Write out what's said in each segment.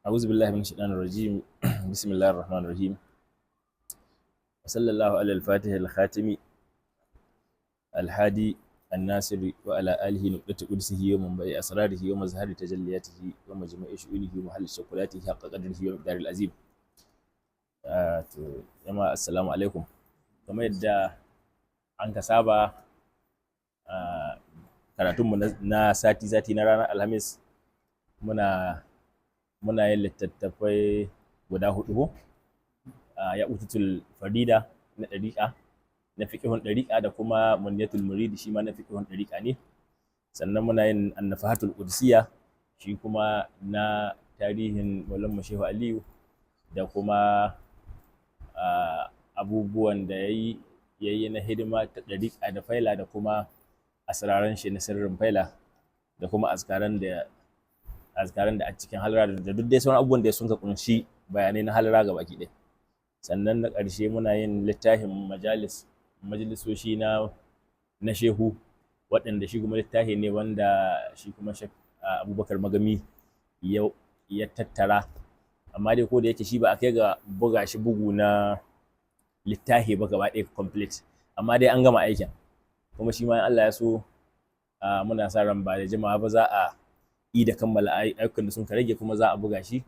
أعوذ بالله من الشيطان الرجيم بسم الله الرحمن الرحيم وصلى الله على الفاتح الخاتم الحادي الناصر وعلى آله نقطة قدسه ومنبع أسراره ومظهر تجلياته ومجمع شؤونه ومحل شكلاته حق قدره ومقدار العظيم. جماعة السلام عليكم. kamar yadda an ka saba karatunmu na sati-sati na ranar alhamis muna yin littattafai guda hudu ya ututul farida na ɗariƙa na fiƙihun ɗariƙa da kuma munyatul muridi shi ma na fiƙihun ɗariƙa ne, sannan muna yin annafahatul qudsiya shi kuma na tarihin Maulana Shehu Aliyu da kuma abubuwan da yayi na hidima ta ɗariƙa da faila da kuma asraran shi na sirrin faila da kuma azkaran da a cikin halara da duk dai sauran abubuwan da sun ka kunshi bayanai na halara ga baki ɗaya. Sannan na ƙarshe muna yin littafin majalisoshi na shehu, waɗanda shi kuma littafi ne wanda shi kuma Abubakar Magami ya tattara, amma dai ko da yake shi ba a kai ga buga shi bugu na littafi ba gaba ɗaya complete, amma dai an gama aikin kuma shi ma in Allah ya so muna sa ran ba da jimawa ba za a da kammala ayyukan da sun ka rage kuma za a buga shi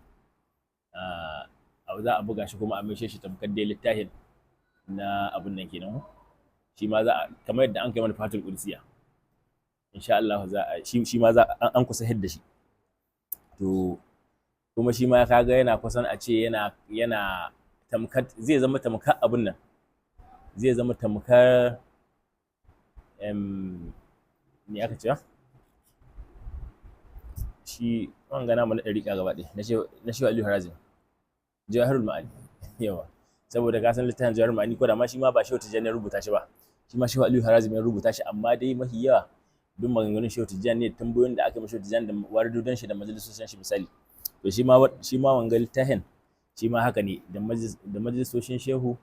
kuma a maishe shi tamkar dai littafin na abun nan kenan. Shi ma za a kamar yadda an kai mana fatul qudsiya insha Allah shi ma za an kusa hidda shi, to kuma shi ma kaga yana kusan a ce yana tamkar zai zama tamkar abun nan, zai zama tamkar me aka ce shi wanga namu na ɗariƙa gaba ɗaya na Shehu Aliyu Harazim Jawahirul Ma'ani, yawa saboda ka san littafin Jawahirul Ma'ani ko da ma shi ma ba Shehu Tijjani ya rubuta shi ba, shi ma Shehu Aliyu Harazim ya rubuta shi, amma dai mafi yawa duk maganganun Shehu Tijjani ne, tambayoyin da aka yi Shehu Tijjani da waridodan shi da majalisoshin shi misali, to shi ma wanga littafin shi ma haka ne da majalisoshin Shehu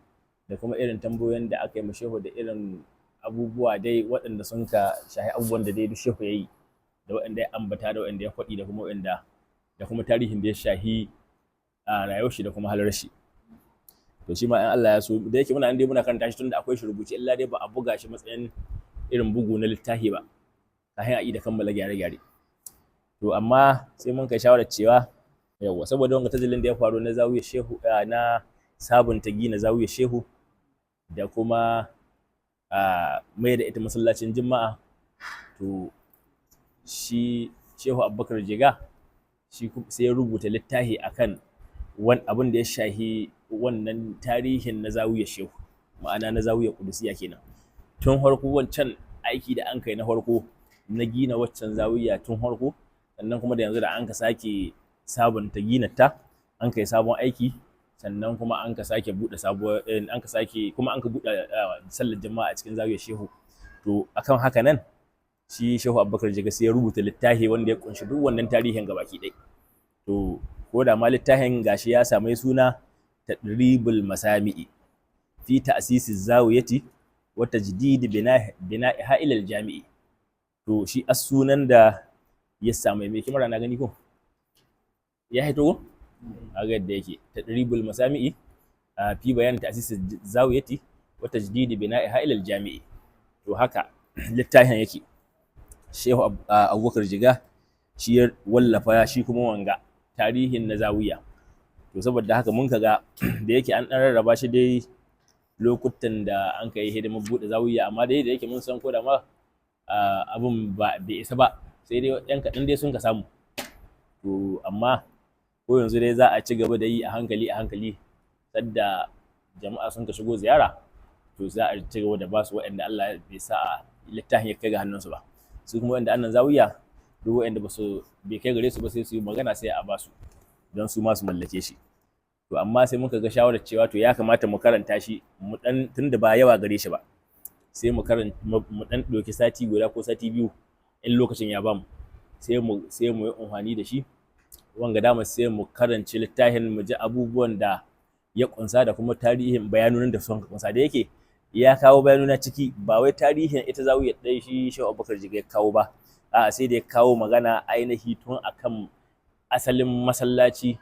da kuma irin tambayoyin da aka yi Shehu da irin abubuwa dai waɗanda sun ka shahi abubuwan da dai duk Shehu ya yi, da waɗanda ya ambata da waɗanda ya faɗi da kuma tarihin da ya shahi a rayuwar shi da kuma halar shi. To shi ma in Allah ya so da yake muna karanta shi tunda akwai shi rubuce, illa dai ba a buga shi matsayin irin bugu na littafi ba kafin a yi da kammala gyare-gyare. To amma sai mun kai shawarar cewa yawa saboda wanga tajallin da ya faru na zawiyar Shehu na sabunta gina zawiyar Shehu da kuma mai da ita masallacin Juma'a, to shi Shehu Abubakar Jega shi sai ya rubuta littafi akan abin da ya shahi wannan tarihin na zawiyar Shehu, ma'ana na zawiyar Qudusiyya kenan. Tun farko wancan aiki da an kai na farko na gina waccan zawiya tun farko, sannan kuma da yanzu da an ka sake sabunta gina ta, an kai sabon aiki, sannan kuma an ka sake buɗe sabuwar an ka buɗe sallar jama'a a cikin zawiyar Shehu. To akan haka nan shi Shehu Abubakar Jega sai ya rubuta littafi wanda ya kunshi duk wannan tarihin gabaki ɗaya. To ko da ma littafin gashi ya samu suna Tadribul Masami'i fi ta'sisi zawiyati wa tajdid bina'iha ila al-jami'i. To shi as-sunan da ya samu mai kimar na gani ko ya hito ko a ga yadda yake Tadribul Masami'i fi bayan ta'sisi zawiyati wa tajdid bina'iha ila al-jami'i. To haka littafin yake. Shehu Abubakar Jega shi ya wallafa shi kuma wanga tarihin na zawiya. To saboda haka mun kaga da yake an rarraba shi dai lokutan da an kai hidimar buɗe zawiya, amma dai da yake mun san ko da ma abun bai isa ba, sai dai yan kaɗan dai sun ka samu. To amma ko yanzu dai za a ci gaba da yi a hankali sadda jama'a sun ka shigo ziyara, to za a ci gaba da basu waɗanda Allah bai sa littafin ya kai ga hannunsu ba. Su kuma wanda annan zawiya duk wanda bai kai gare su ba sai su yi magana sai a basu don su ma su mallake shi. To amma sai muka ga shawarar cewa to ya kamata mu karanta shi mu dan tunda ba yawa gare shi ba, sai mu dan ɗauki sati guda ko sati biyu in lokacin ya bamu, sai mu yi amfani da shi wanga dama sai mu karanci littafin mu ji abubuwan da ya kunsa da kuma tarihin bayanunan da sun kunsa, da yake ya kawo bayanuna ciki ba wai tarihin ita zawiyar ɗaya shi Shehu Abubakar Jega ya kawo ba, sai da ya kawo magana ainihi tun akan asalin masallaci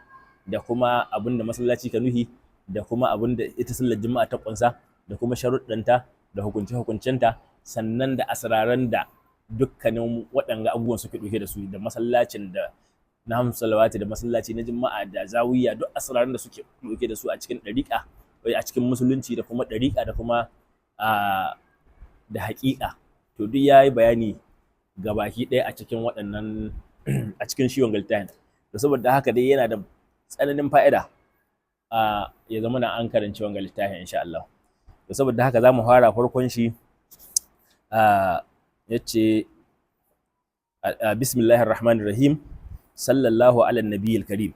da kuma abin da masallaci ka nuhi, da kuma abin da ita sallar juma'a ta kunsa, da kuma sharuɗanta da hukunce-hukuncenta, sannan da asraran da dukkanin waɗanga abubuwan suke ɗauke da su, da masallacin da na hamsu salawati, da masallaci na juma'a, da zawiya, duk asraran da suke ɗauke da su a cikin ɗariƙa, a cikin musulunci, da kuma ɗariƙa, da kuma da haƙiƙa. To duk ya yi bayani gabaki ɗaya a cikin waɗannan a cikin shi wanga littafin. To saboda haka dai yana da tsananin fa'ida ya zama na an karanci wanga littafin insha Allah. To saboda haka za mu fara farkon shi yace bismillahir rahmanir rahim, sallallahu ala nabiyil karim.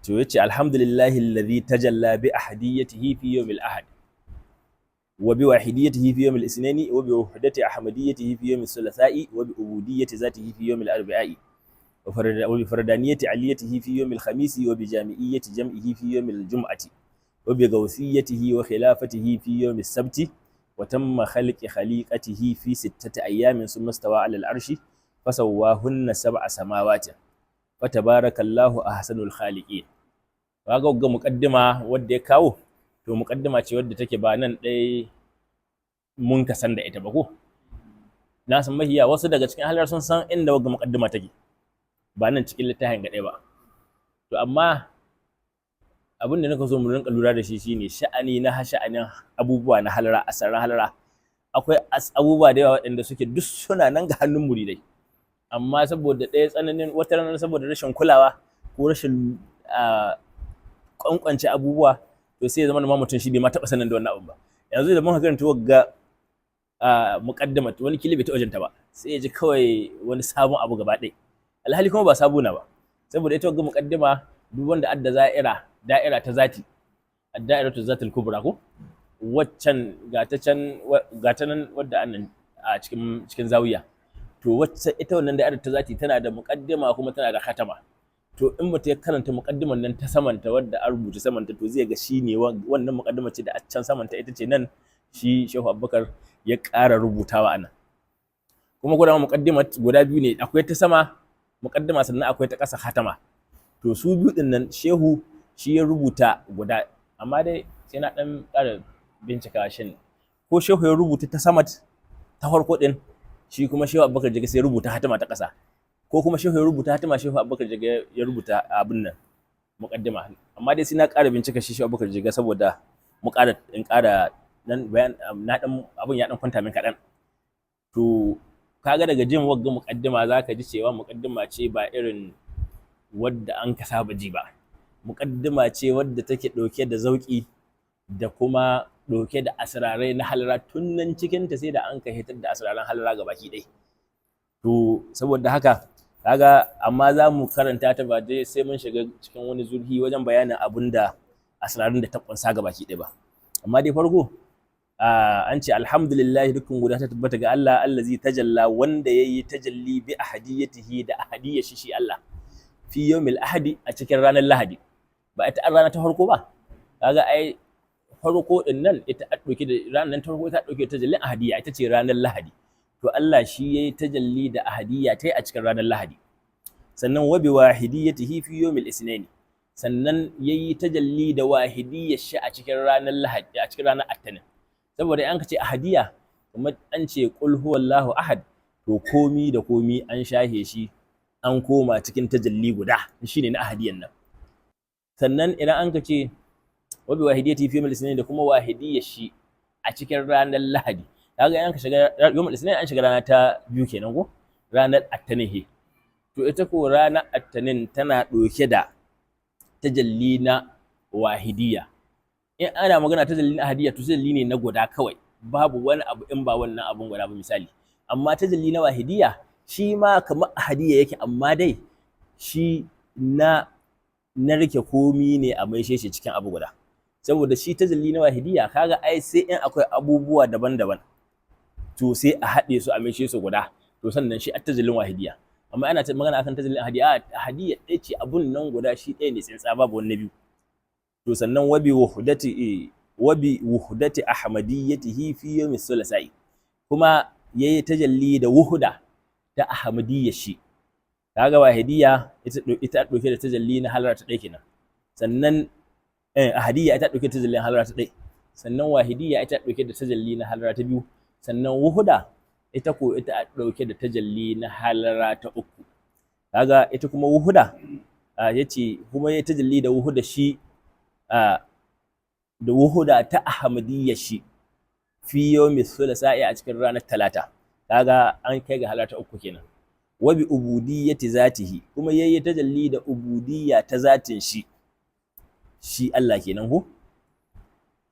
To yace alhamdulillahi alladhi tajalla bi ahadiyatihi fi yawmil ahad wa bi wahidiyatihi fi yawmil isnani wa bi wahdati ahmadiyatihi fi yawmil thulatha'i wa bi ubudiyyati zatihi fi yawmil arba'i wa bi fardaniyati aliyatihi fi yawmil khamisi wa bi jami'iyyati jam'ihi fi yawmil jum'ati wa bi gawthiyatihi wa khilafatihi fi yawmis sabti wa tamma khalqi khaliqatihi fi 6 ayyamin thumma istawa 'ala al-'arshi fasawwahunna 7 samawati wa tabarakallahu ahsanul khaliqin. Kaga ga muqaddima wanda ya kawo, to muqaddima ce wadda take ba nan dai mun ka san da ita ba ko. Na san mahiya wasu daga cikin halar sun san inda wagga muqaddima take, ba nan cikin littafin ga dai ba. To amma abin da naka so mu rinka lura da shi shine sha'anin abubuwa na halara, asaran halara. Akwai abubuwa da yawa waɗanda suke duk suna nan ga hannun muridai, amma saboda ɗaya tsananin wata ranar saboda rashin kulawa ko rashin kwankwance abubuwa, to sai ya zama ma mutum shi bai ma taɓa sanin da wannan abun ba. Yanzu da mun karanta wagga muqaddama, wani kili bai taɓa jinta ba, sai ya ji kawai wani sabon abu gaba ɗaya, alhali kuma ba sabo na ba. Saboda ita wagga muqaddima duk wanda adda da'ira ta zati, ad-da'iratu zatul kubra ko, waccan ga ta nan wadda annan a cikin zawiya. To wacce ita wannan da'ira ta zati tana da muqaddima kuma tana da khatama. To in mutum ya karanta muqaddiman nan ta samanta wadda an rubuta samanta, to zai ga shine wannan muqaddima ce da a can samanta ita ce nan shi Shehu Abubakar ya ƙara rubutawa anan. Kuma guda muqaddima guda biyu ne, akwai ta sama muqaddima sannan akwai ta ƙasa khatama. To su biyu din nan Shehu shi ya rubuta guda, amma dai sai na dan ƙara bincika shin ko Shehu ya rubuta ta sama ta farko din, shi kuma Shehu Abubakar Jiga sai ya rubuta hatima ta ƙasa, ko kuma Shehu ya rubuta hatima, Shehu Abubakar Jiga ya rubuta abin nan muqaddima. Amma dai sai na ƙara bincika shi Shehu Abubakar Jiga saboda mu ƙara nan bayan na dan abin ya dan kwanta min kaɗan. To kaga daga jin wagga muqaddima zaka ji cewa muqaddima ce ba irin wadda an ka saba ji ba. Muqaddima ce wadda take ɗauke da zauƙi da kuma ɗauke da asrarai na halara, tun nan cikinta sai da an ka hitar da asraran halara ga baki ɗai. To saboda haka kaga, amma za mu karanta ta ba dai sai mun shiga cikin wani zurfi wajen bayanin abin da asrarin da ta ƙunsa ga baki ɗai ba. Amma dai farko an ce alhamdulillah, dukkan guda ta tabbata ga Allah, allazi tajalla, wanda yayi tajalli bi ahadiyatihi da ahadiyar shi Allah, fi yawmil ahadi, a cikin ranar Lahadi. Ba ita an rana ta farko ba, kaga ai farko din nan ita a ɗauke da ranar ta farko, ta ɗauke tajallin ahadiyya, ita ce ranar Lahadi. To Allah shi yayi tajalli da ahadiyya ta a cikin ranar Lahadi. Sannan wa bi wahidiyatihi fi yawmil isnani, sannan yayi tajalli da wahidiyyar shi a cikin ranar Lahadi, a cikin ranar Attanin. Saboda an ka ce ahadiyya, kuma an ce qul huwallahu ahad, to komi da komi an shahe shi, an koma cikin tajalli guda, shine na ahadiyyan nan. Sannan idan an ka ce wa bi wahidiyati fi yawmil isnin, da kuma wahidiyyar shi a cikin ranar Lahadi. Kaga an ka shiga yawmil isnin, an shiga rana ta biyu kenan ko, ranar Attanin. To ita ko ranar Attanin tana ɗauke da tajalli na wahidiyya. In ana magana tajalli na ahadiyya, to tajalli ne na guda kawai, babu wani abu in ba wannan abun guda ba misali. Amma tajalli na wahidiyya shi ma kamar ahadiyya yake, amma dai shi na rike komi ne a maishe shi cikin abu guda. Saboda shi tajalli na wahidiyya, kaga ai sai in akwai abubuwa daban-daban, to sai a haɗe su a maishe su guda, to sannan shi at-tajallin wahidiyya. Amma ana magana akan tajallin ahadiyya, ahadiyya ɗaya ce, abun nan guda shi ɗaya ne tsintsa, babu wani biyu. To sannan wa bi wuhdati ahmadiyyatihi fi yawmis thulatha'i, kuma yayi tajalli da wuhuda ta ahmadiyyar shi kaga wahidiyya ita dauke da tajalli na halara ta ɗaya kenan, sannan ahadiyya ita dauke da tajalli na halara ta ɗaya, sannan wahidiyya ita dauke da tajalli na halara ta biyu, sannan wuhuda ita ko ita dauke da tajalli na halara ta uku. Kaga ita kuma wuhuda yace kuma ya tajalli da wuhuda shi da wuhuda ta ahmadiyya shi fi yawmi thulasa'i a cikin ranar talata. Kaga an kai ga halara ta uku kenan. Wa bi ubudiyyati zatihi kuma yayi tajalli da ubudiyya ta zatin shi Allah kenan ko.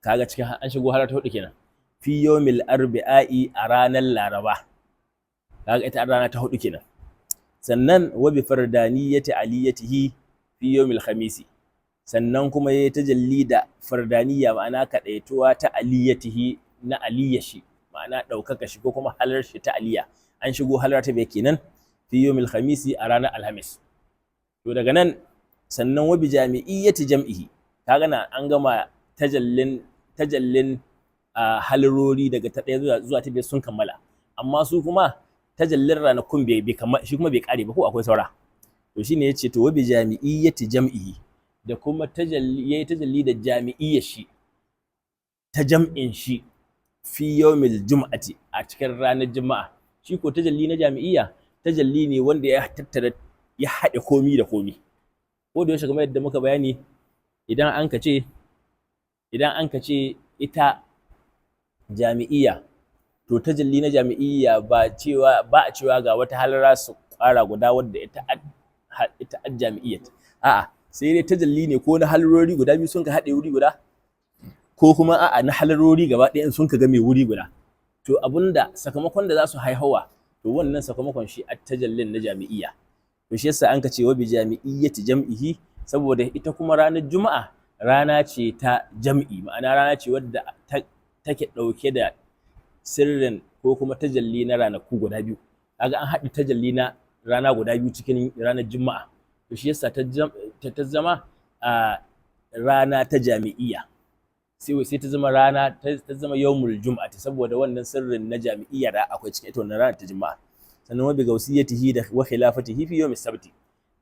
Kaga cikin an shigo halara ta hudu kenan. Fi yawmil arbi'i a ranar laraba. Kaga ita rana ta hudu kenan. Sannan wa bi fardaniyyati aliyatihi fi yawmil khamisi, sannan kuma yayi tajalli da fardaniyya ma'ana kadaituwa ta aliyatihi na aliyashi, ma'ana daukaka shi ko kuma halar shi ta aliya. An shigo halar ta bai kenan fi yawmil khamisi a ranar alhamis. To daga nan sannan wa bi jami'iyyati jam'ihi, kaga na an gama tajallin halarori daga ta ɗaya zuwa ta biyar sun kammala, amma su kuma tajallin ranakun shi kuma bai kare ba ko akwai saura. To shine yace to wa bi jami'iyyati jam'ihi, da kuma yayi tajalli da jami'iyyar shi ta jam'in shi fi yawmil jum'ati a cikin ranar juma'a. Shi ko tajalli na jami'iyya tajalli ne wanda ya tattara ya haɗe komi da komi. Ko da yaushe kamar yadda muka bayani, idan an ka ce ita jami'iyya, to tajalli na jami'iyya ba a cewa ga wata halara su ƙara guda wadda ita jami'iyyat. A'a, sai dai tajalli ne ko na halarori guda biyu sun ka haɗe wuri guda, ko kuma a'a na halarori gaba ɗaya sun ka game wuri guda. To abunda sakamakon da za su haihuwa, to wannan sakamakon shi a tajallin na jami'iyya. To shi yasa an ka ce wa bi jami'iyyati jam'ihi, saboda ita kuma ranar juma'a rana ce ta jam'i, ma'ana rana ce wadda take ɗauke da sirrin ko kuma tajalli na ranaku guda biyu. Kaga an haɗi tajalli na rana guda biyu cikin ranar juma'a. To shi yasa ta zama rana ta jami'iyya, sai ta zama rana ta zama yawmul jum'ati, saboda wannan sirrin na jami'iyya da akwai cikin ita wannan rana ta juma'a. Sannan wa bi gausiyatihi da wa khilafatihi fi yawmis sabti,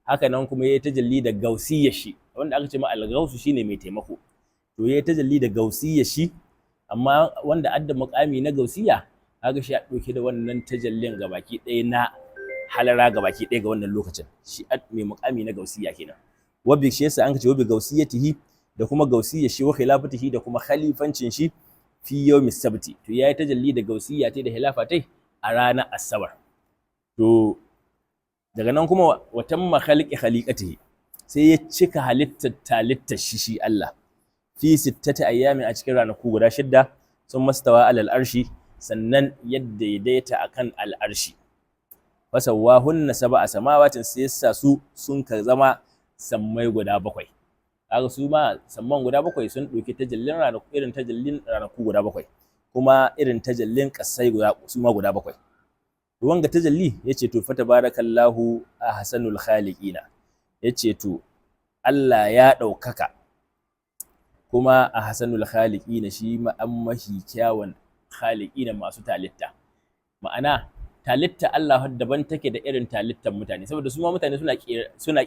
haka nan kuma yayi tajalli da gausiyyar shi, wanda aka ce ma al-gausu shine mai taimako. To yayi tajalli da gausiyyar shi, amma wanda adda muqami na gausiyya, kaga shi ya dauke da wannan tajallin gabaki ɗaya na halara gabaki ɗaya ga wannan lokacin, shi mai muqami na gausiyya kenan. Wa bi shi yasa an ka ce wa bi gausiyatihi da kuma gausiyyar shi wa khilafatihi da kuma khalifancin shi fi yawmis sabti. To yayi tajalli da gausiyya da khilafatai a ranar asabar. To daga nan kuma wa tamma khaliqatihi, sai ya cika halittar shi Allah fi 6 ayyamin a cikin ranaku guda 6, sun mastawa alal arshi, sannan yadda ya daidaita akan al'arshi. Fasawahunna sab'a samawatin, sai yasa su sun ka zama sammai guda 7. Kaga su ma samman guda 7 sun dauki tajallin ranaku, irin tajallin ranaku guda 7, kuma irin tajallin kasai su ma guda 7. Wanga tajalli yace to fatabarakallahu ahsanul khaliqina, yace to Allah ya ɗaukaka kuma ahsanul khaliqina shi ma an mahi kyawun khaliqina masu talitta. Ma'ana talitta Allah daban take da irin talittan mutane, saboda su ma mutane suna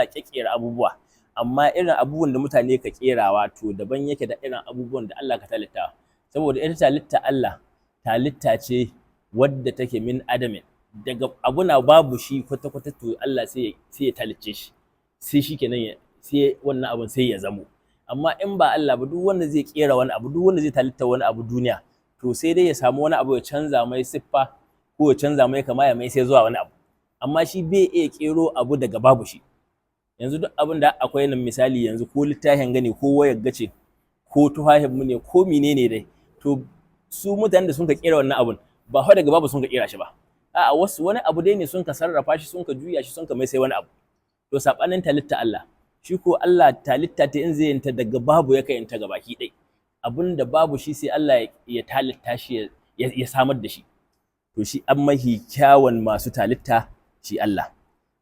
kekere abubuwa, amma irin abubuwan da mutane ka kerawa to daban yake da irin abubuwan da Allah ka talitta. Saboda ita talitta Allah talitta ce wadda take min adamin, daga abuna babu shi kwata-kwata, to Allah sai ya talicce shi, sai shi kenan sai wannan abun sai ya zamo. Amma in ba Allah ba, duk wanda zai kera wani abu, duk wanda zai talitta wani abu duniya, to sai dai ya samu wani abu ya canza mai siffa ko ya canza mai kama ya mai sai zuwa wani abu, amma shi bai iya kero abu daga babu shi. Yanzu duk abin da akwai nan, misali yanzu ko littafin gane ko wayar gace ko tuhahin mu ne ko menene dai, to su mutanen da sun ka kera wannan abun ba fa daga babu sun ka kera shi ba, a'a wani abu dai ne sun ka sarrafa shi, sun ka juya shi, sun ka mai sai wani abu. To sabanin talitta Allah, shi ko Allah talitta ta in zai yinta daga babu ya kai yinta gabaki ɗai, abinda babu shi sai Allah ya talitta shi ya samar da shi. To shi an mahi kyawun masu talitta shi Allah.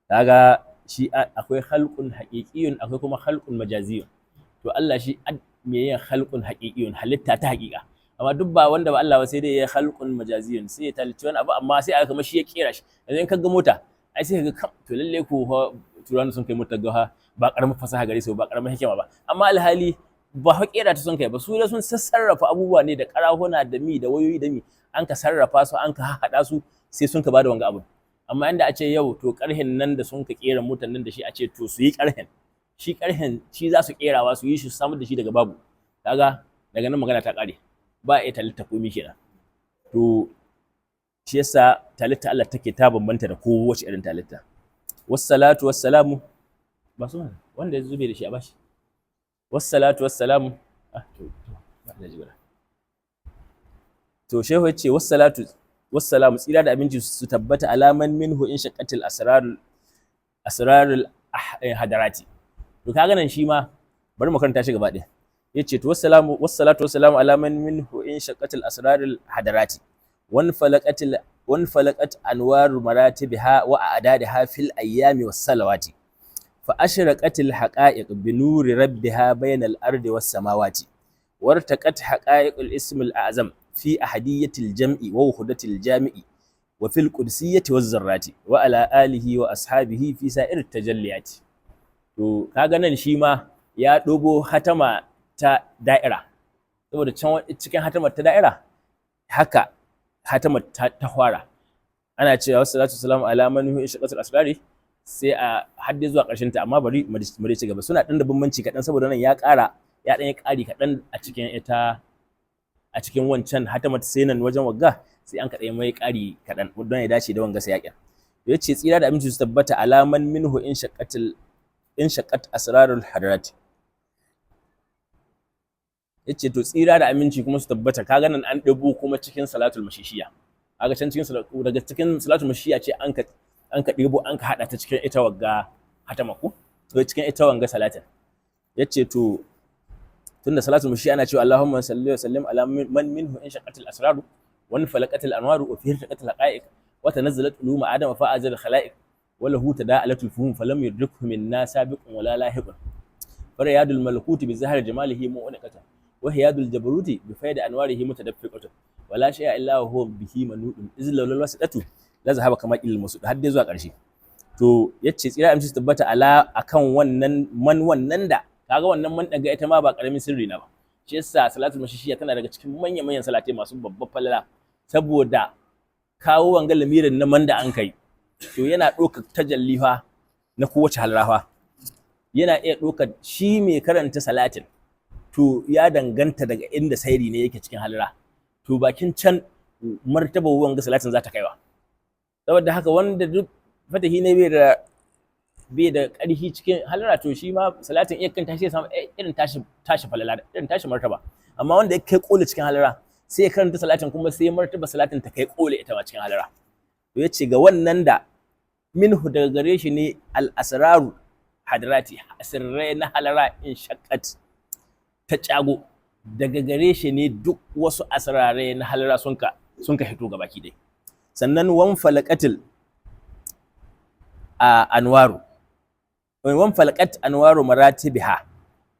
Kaga shi akwai khalqun haqiqiyyun, akwai kuma khalqun majaziyun. To Allah shi me yin khalqun haqiqiyyun, halitta ta haqiqa. Amma duk ba wanda ba Allah ba sai dai ya khalqun majaziyun, sai ya talitta wani abu amma sai aka kama shi ya kera shi. Yanzu in kaga mota, ai sai ka ga to lalle ko turan sun kai mutagga ba karamin fasaha gare su ba karamin hikima ba, amma alhali ba haƙera ta sun kai ba, su da sun sassarrafa abubuwa ne da karahuna da mi da wayoyi da mi an ka sarrafa su an ka haɗa su sai sun ka bada wanga abu. Amma inda a ce yau to karhin nan da sun ka kera motar nan da shi a ce to su yi karhin shi za su kerawa su yi shi samar da shi daga babu, kaga daga nan magana ta kare ba a talitta komai kenan. To shi yasa talitta Allah take ta bambanta da kowace irin talitta. Wassalatu wassalamu ba su wanda ya zube da shi a bashi. Wassalatu wassalamu ba da jibra. To shehu ya ce wassalatu wassalamu tsira da abinci su tabbata alaman minhu in shaqqatil asrarul hadarati. To kaga nan shi ma bari mu karanta shi gaba ɗaya. Yace to wassalatu wassalamu alaman minhu in shaqqatil asrarul hadarati wan falaqat anwaru maratibiha wa a'dadiha fil ayyami was salawati fa ashraqatil haqa'iq bi nuri rabbiha bainal ardi was samawati wartaqat haqa'iqul ismil a'zam fi ahadiyatil jam'i wa wuhdatil jami'i wa fil qudsiyati waz zarrati wa ala alihi wa ashabihi fi sa'ir tajalliyati. To kaga nan shi ma ya dogo hatama ta da'ira, saboda can cikin hatamar ta da'ira haka hatamar ta fara ana cewa wassalatu wassalamu ala man huwa shaqatul asrari sai a hadde zuwa ƙarshen ta, amma bari mu ci gaba. Suna dan da bambanci kaɗan saboda nan ya ƙara ya dan yi ƙari kaɗan a cikin wancan hatamar sai nan wajen wagga sai an kaɗai mai ƙari kaɗan don ya dace da wanga sai yaƙin. Yace tsira da aminci su tabbata alaman minhu in shaqqat asrarul hadarat. Yace to tsira da aminci kuma su tabbata kaga nan an dabo kuma cikin salatul mashishiya, kaga can cikin daga cikin salatul mashishiya ce an ka debo an ka hada ta cikin ita wagga hatama ko to cikin ita wanga salatin. Yace to tunda salatul mashishiya ana cewa Allahumma salli wa sallim ala man minhu in shaqqatil asraru wa falaqatil anwaru wa fihi taqatil haqa'iq wa tanazzalat ulum adama fa azal khalaiq wa lahu tada'alatul fuhum falam yudrikhu minna sabiqun wala lahiqun fariyadul malakuti bi zahir jamalihi mu'anqatan وهياد الجبروت بفيد أنواره متدفقة ولا شيء إلا هو به منود إذ لو الوسطة لا ذهب كما إلى المسود har dai zuwa ƙarshe. To yace tsira amince tabbata ala akan wannan da kaga wannan man daga ita ma ba karamin sirri na ba, shi yasa salatul mashishiya tana daga cikin manyan salatai masu babbar falala saboda kawo wanga lamirin na man da an kai to yana ɗaukar tajallifa na kowace halrafa, yana iya ɗaukar shi mai karanta salatin to ya danganta daga inda sairi ne yake cikin halira, to bakin can martabar wanga salatin za ta kaiwa. Saboda haka wanda duk fatahi ne bai da ƙarfi cikin halira to shi ma salatin iya kan tashi ya samu irin tashi falala irin tashi martaba, amma wanda ya kai kole cikin halira sai ya karanta salatin kuma sai martaba salatin ta kai kole ita ma cikin halira. To yace ga wannan da minhu daga gare shi ne al asraru hadrati asirrai na halira in shaqqat ta cago daga gare shi ne duk wasu asrarai na halara sun ka hito gabaki dai. Sannan wan falaqat anwaru maratibiha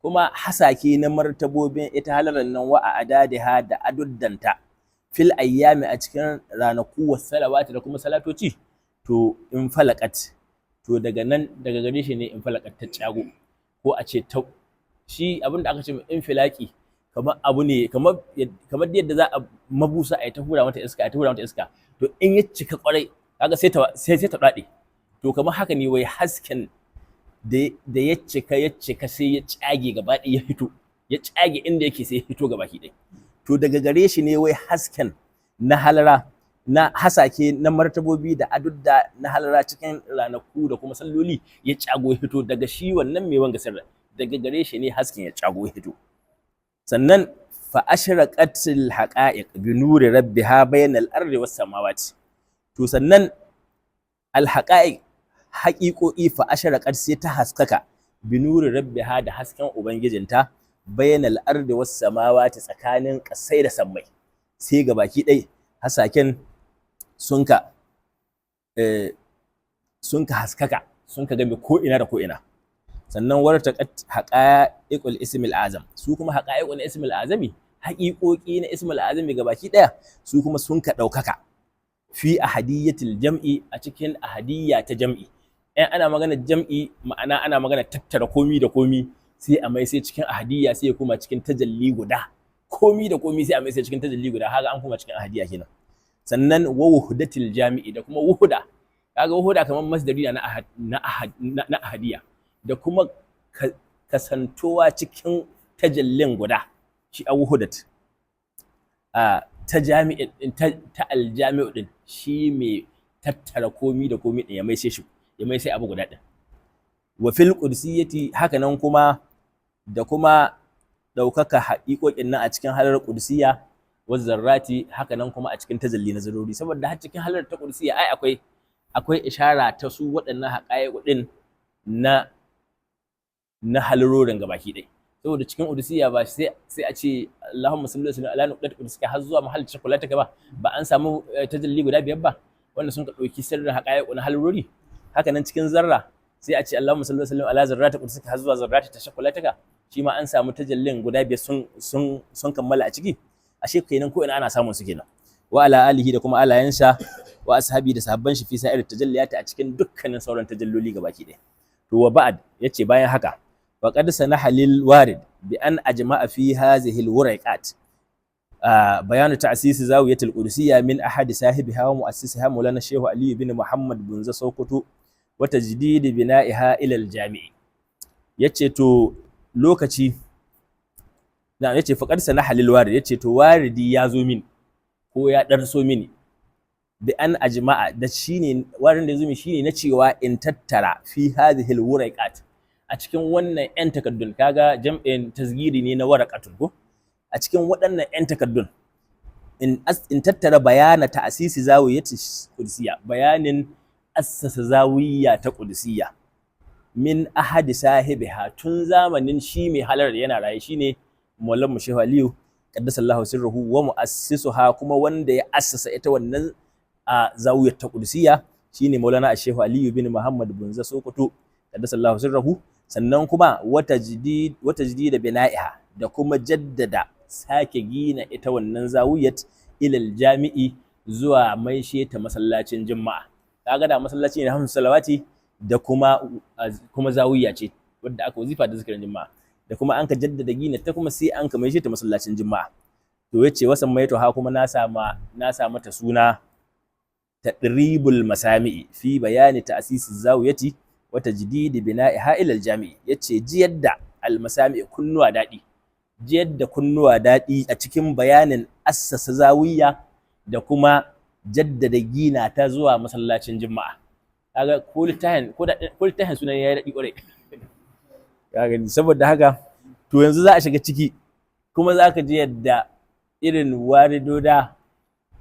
kuma hasake na martabobin ita halaran nan wa adadiha da aduddanta fil ayyami a cikin ranaku was salawati da kuma salatoci to in falaqat to daga gare shi ne in falaqat ta cago ko a ce ta shi abinda aka ce infilaki kamar abu ne kamar yadda za a mabusa a yi ta hura mata iska to in ya cika kwarai kaga sai ta dade to kamar haka ne wai hasken da ya cika sai ya tsage gaba ɗaya ya fito ya tsage inda yake sai ya fito gaba ki ɗaya to daga gare shi ne wai hasken na halara na hasake na martabobi da adudda na halara cikin ranaku da kuma salloli ya tsago ya fito daga shi wannan mai wanga sirri daga gare shi ne hasken ya cago hito. Sannan fa ashraqatil haqa'iq bi nuri rabbiha bainal ardi was samawati. To sannan al haqa'iq haqiqo'i fa ashraqat sai ta haskaka bi nuri rabbiha da hasken ubangijinta bainal ardi was samawati tsakanin kasai da sammai sai ga baki dai hasaken sunka haskaka sunka game ko ina da ko ina. Sannan wartaqat haqa'iqul ismil azam su kuma haqa'iqul ismil azami haqiqoqi na ismil azami gabaki daya su kuma sun ka daukaka fi ahadiyatil jam'i a cikin ahadiyya ta jam'i. In ana magana jam'i ma'ana ana magana tattara komi da komi sai a mai sai cikin ahadiyya sai ya koma cikin tajalli guda. Komi da komi sai a mai sai cikin tajalli guda, haka an koma cikin ahadiyya kenan. Sannan wa wuhdatil jami'i da kuma wuhuda. Kaga wuhuda kamar masdari na ahadiyya da kuma kasantowa cikin tajallin guda shi a wuhudat. Ta jami'in ta aljami'u din shi mai tattara komi da komi din ya mai sai abu guda din. Wa fil qudsiyati haka nan kuma da kuma daukaka haƙiƙoƙin nan a cikin halar qudsiya wa zarrati haka nan kuma a cikin tajalli na zaruri, saboda har cikin halar ta qudsiya ai akwai ishara ta su waɗannan haƙa'iƙu din na halarorin gabaki ɗaya. Saboda cikin qudsiya ba sai a ce Allahumma salli wa sallim ala nuqdat qudsiya har zuwa mahal shakulataka ba an samu tajalli guda biyar ba wanda sun ka ɗauki sirrin haƙa'iƙu na halarori. Haka nan cikin zarra sai a ce Allahumma salli wa sallim ala zarrati qudsiya har zuwa zarrati tashakulataka, shi ma an samu tajallin guda biyar sun kammala a ciki. Ashe kenan ko ina ana samun su kenan. Wa ala alihi da kuma alayansa wa ashabi da sahabban shi fi sa'ir tajalliyata a cikin dukkanin sauran tajalloli gabaki ɗaya. To wa ba'd yace bayan haka وقد سنح للوارد بأن أجمع في هذه الورقات بيان تأسيس زاوية القدسية من أحد صاحبها ومؤسسها مولانا الشيخ علي بن محمد بن سوكوتو وتجديد بنائها إلى الجامع. yace to lokaci na yace faqad sanaha lil warid yace to waridi ya zo min ko ya darso mini bi an ajma'a da shine warin da ya zo min shine na cewa in tattara fi hadhihi al wuraqat a cikin wannan 'yan takaddun, kaga jam'in tasgiri ne na waraqatun ko, a cikin waɗannan 'yan takaddun in tattara bayana ta'asisi zawiyati qudsiya, bayanin assasa zawiya ta qudsiya min ahadi sahibiha tun zamanin shi mai halar yana raye shine Maulana Shehu Aliyu qaddasallahu sirruhu wa mu'assisuha, kuma wanda ya assasa ita wannan zawiyar ta qudsiya shine Maulana Shehu Aliyu bin Muhammad bin Sokoto qaddasallahu sirruhu. Sannan kuma wata jidida bina'iha da kuma jaddada sake gina ita wannan zawiyat ilal jami'i zuwa maishe ta masallacin juma'a. Kaga da masallaci ne hamsu salawati da kuma zawiya ce wadda aka wazifa da zikirin juma'a, da kuma an ka jaddada gina ta kuma sai an ka maishe ta masallacin juma'a. To yace wasan maito ha kuma na sa mata suna tadribul masami'i fi bayani ta'sisi zawiyati wata jididi bina'iha ila aljami'i. Yace ji yadda almasami kunnuwa dadi, ji yadda kunnuwa dadi a cikin bayanin assasa zawiya da kuma jaddada gina ta zuwa masallacin juma'a. Kaga ko littafin sunan yayi dadi kwarai. Kaga saboda haka to yanzu za a shiga ciki kuma za ka ji yadda irin waridoda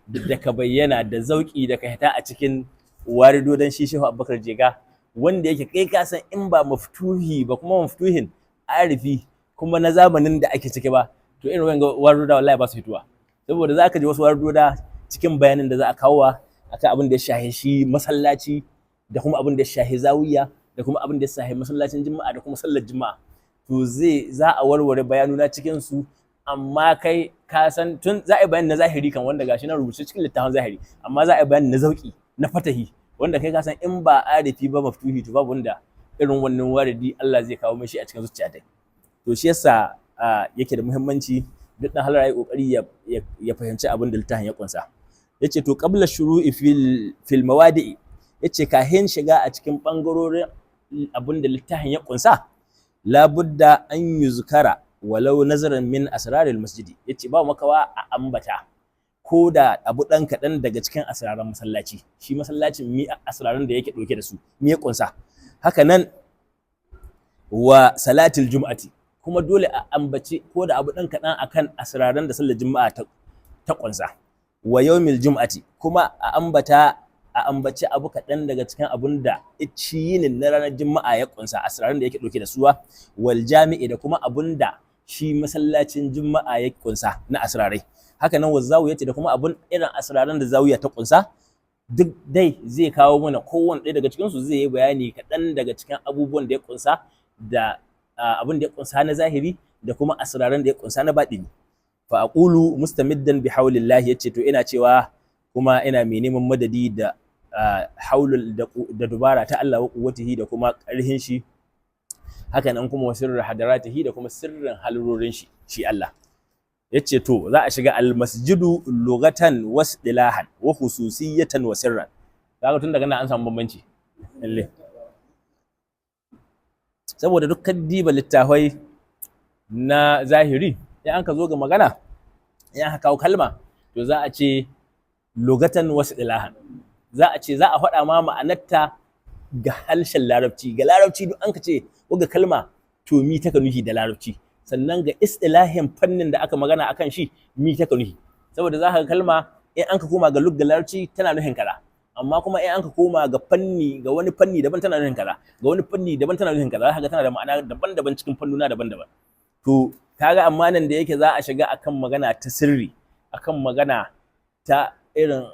da ka bayyana da zauki da ka hita a cikin waridodan shi Shehu Abubakar Jega, wanda yake kai ka san in ba maftuhi ba kuma maftuhin arifi kuma na zamanin da ake ciki ba, to irin wannan waruda wallahi ba su fituwa. Saboda za ka ji wasu waruda cikin bayanin da za a kawo akan abin da ya shahi shi masallaci da kuma abin da ya shahi zawiya da kuma abin da ya shahi masallacin juma'a da kuma sallar juma'a. To za a warware bayanuna cikin su, amma kai ka san tun za a yi bayani na zahiri kan wanda gashi na rubuce cikin littafin zahiri, amma za a yi bayani na zauki na fatahi wanda kai ka san in ba arifi ba maftuhi to babu wanda irin wannan waridi Allah zai kawo mishi a cikin zuciya ta. To shi yasa yake da muhimmanci duk dan halar yayi kokari ya fahimci abin da littafin ya kunsa. Yace to qabla shuru'i fil mawadi'i, yace kahin shiga a cikin bangarorin abin da littafin ya kunsa, labudda an yuzkara walau nazaran min asraril masjidi. Yace ba makawa a ambata ko da abu ɗan kaɗan daga cikin asiraran masallaci. Shi masallacin mi asiraran da yake ɗauke da su, mi ya ƙunsa. Haka nan wa salatil jum'ati, kuma dole a ambaci ko da abu ɗan kaɗan akan asiraran da sallar juma'a ta ƙunsa. Wa yawmil jum'ati, kuma a ambaci abu kaɗan daga cikin abun da yinin na ranar juma'a ya ƙunsa, asiraran da yake ɗauke da suwa. Wal jami'i, da kuma abun da shi masallacin juma'a ya ƙunsa na asirarai. Haka nan wa zawiyati, da kuma abun irin asiraran da zawiya ta kunsa, duk dai zai kawo mana kowanne ɗaya daga cikin su zai yi bayani kaɗan daga cikin abubuwan da ya kunsa da abun da ya kunsa na zahiri da kuma asiraran da ya kunsa na baɗini. Fa aqulu mustamiddan bi haulillahi, yace to ina cewa kuma ina mai neman madadi da haulul da dubara ta Allah wa quwwatihi da kuma ƙarhin shi, haka nan kuma sirrin hadaratihi da kuma sirrin halurorin shi Allah. Yace to za a shiga almasjidu lugatan wasdilahan wa khususiyatan wa sirran. Kaga tun daga nan an samu bambanci lalle, saboda dukkan diba littafai na zahiri in an ka zo ga magana, in aka kawo kalma to za a ce lugatan wasdilahan, za a ce za a faɗa ma ma'anarta ga harshen larabci, ga larabci duk an ka ce ga kalma to mi taka nuhi da larabci, sannan ga istilahin fannin da aka magana akan shi mi taka nuhi, saboda za ka ga kalma in an ka koma ga lugga larabci tana nuhin kaza, amma kuma in an ka koma ga fanni, ga wani fanni daban tana nuhin kaza, ga wani fanni daban tana nuhin kaza, za ka ga tana da ma'ana daban-daban cikin fannuna daban-daban. To kaga amma nan da yake za a shiga akan magana ta sirri, akan magana ta irin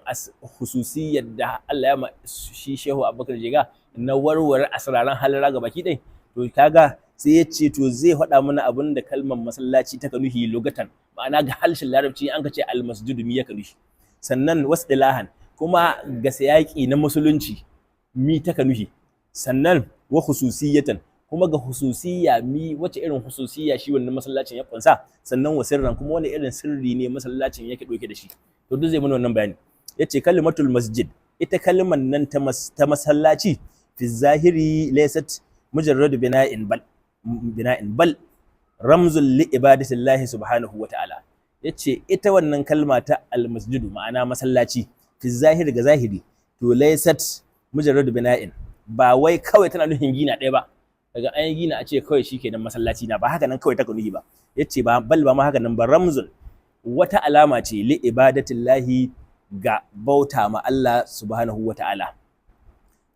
hususiyar da Allah ya ma shi Shehu Abubakar Jega na warware asraran halara ga baki ɗaya, to kaga sai ya ce to zai faɗa mana abin da kalmar masallaci ta kanuhi lugatan, ma'ana ga harshen larabci an ka ce almasjidu mi ya kanuhi, sannan wasdilahan kuma ga sayaki na musulunci mi ta kanuhi, sannan wa khususiyatan kuma ga hususiyya mi wace irin hususiyya shi wannan masallacin ya kunsa, sannan wa sirran kuma wani irin sirri ne masallacin yake ɗauke da shi, to duk zai mana wannan bayani. Yace kalimatul masjid, ita kalmar nan ta masallaci fi zahiri laysat mujarrad bina'in bal ramzul li ibadatillahi subhanahu wa ta'ala. Yace ita wannan kalma ta almasjidu ma'ana masallaci fi zahiri ga zahiri to laysat mujarrad bina'in, ba wai kawai tana nufin gina ɗaya ba, daga an yi gina a ce kawai shikenan masallaci na, ba haka nan kawai ta nuhi ba. Yace ba bal ba ma haka nan ba, ramzul wata alama ce li ibadatillahi ga bauta ma Allah subhanahu wa ta'ala,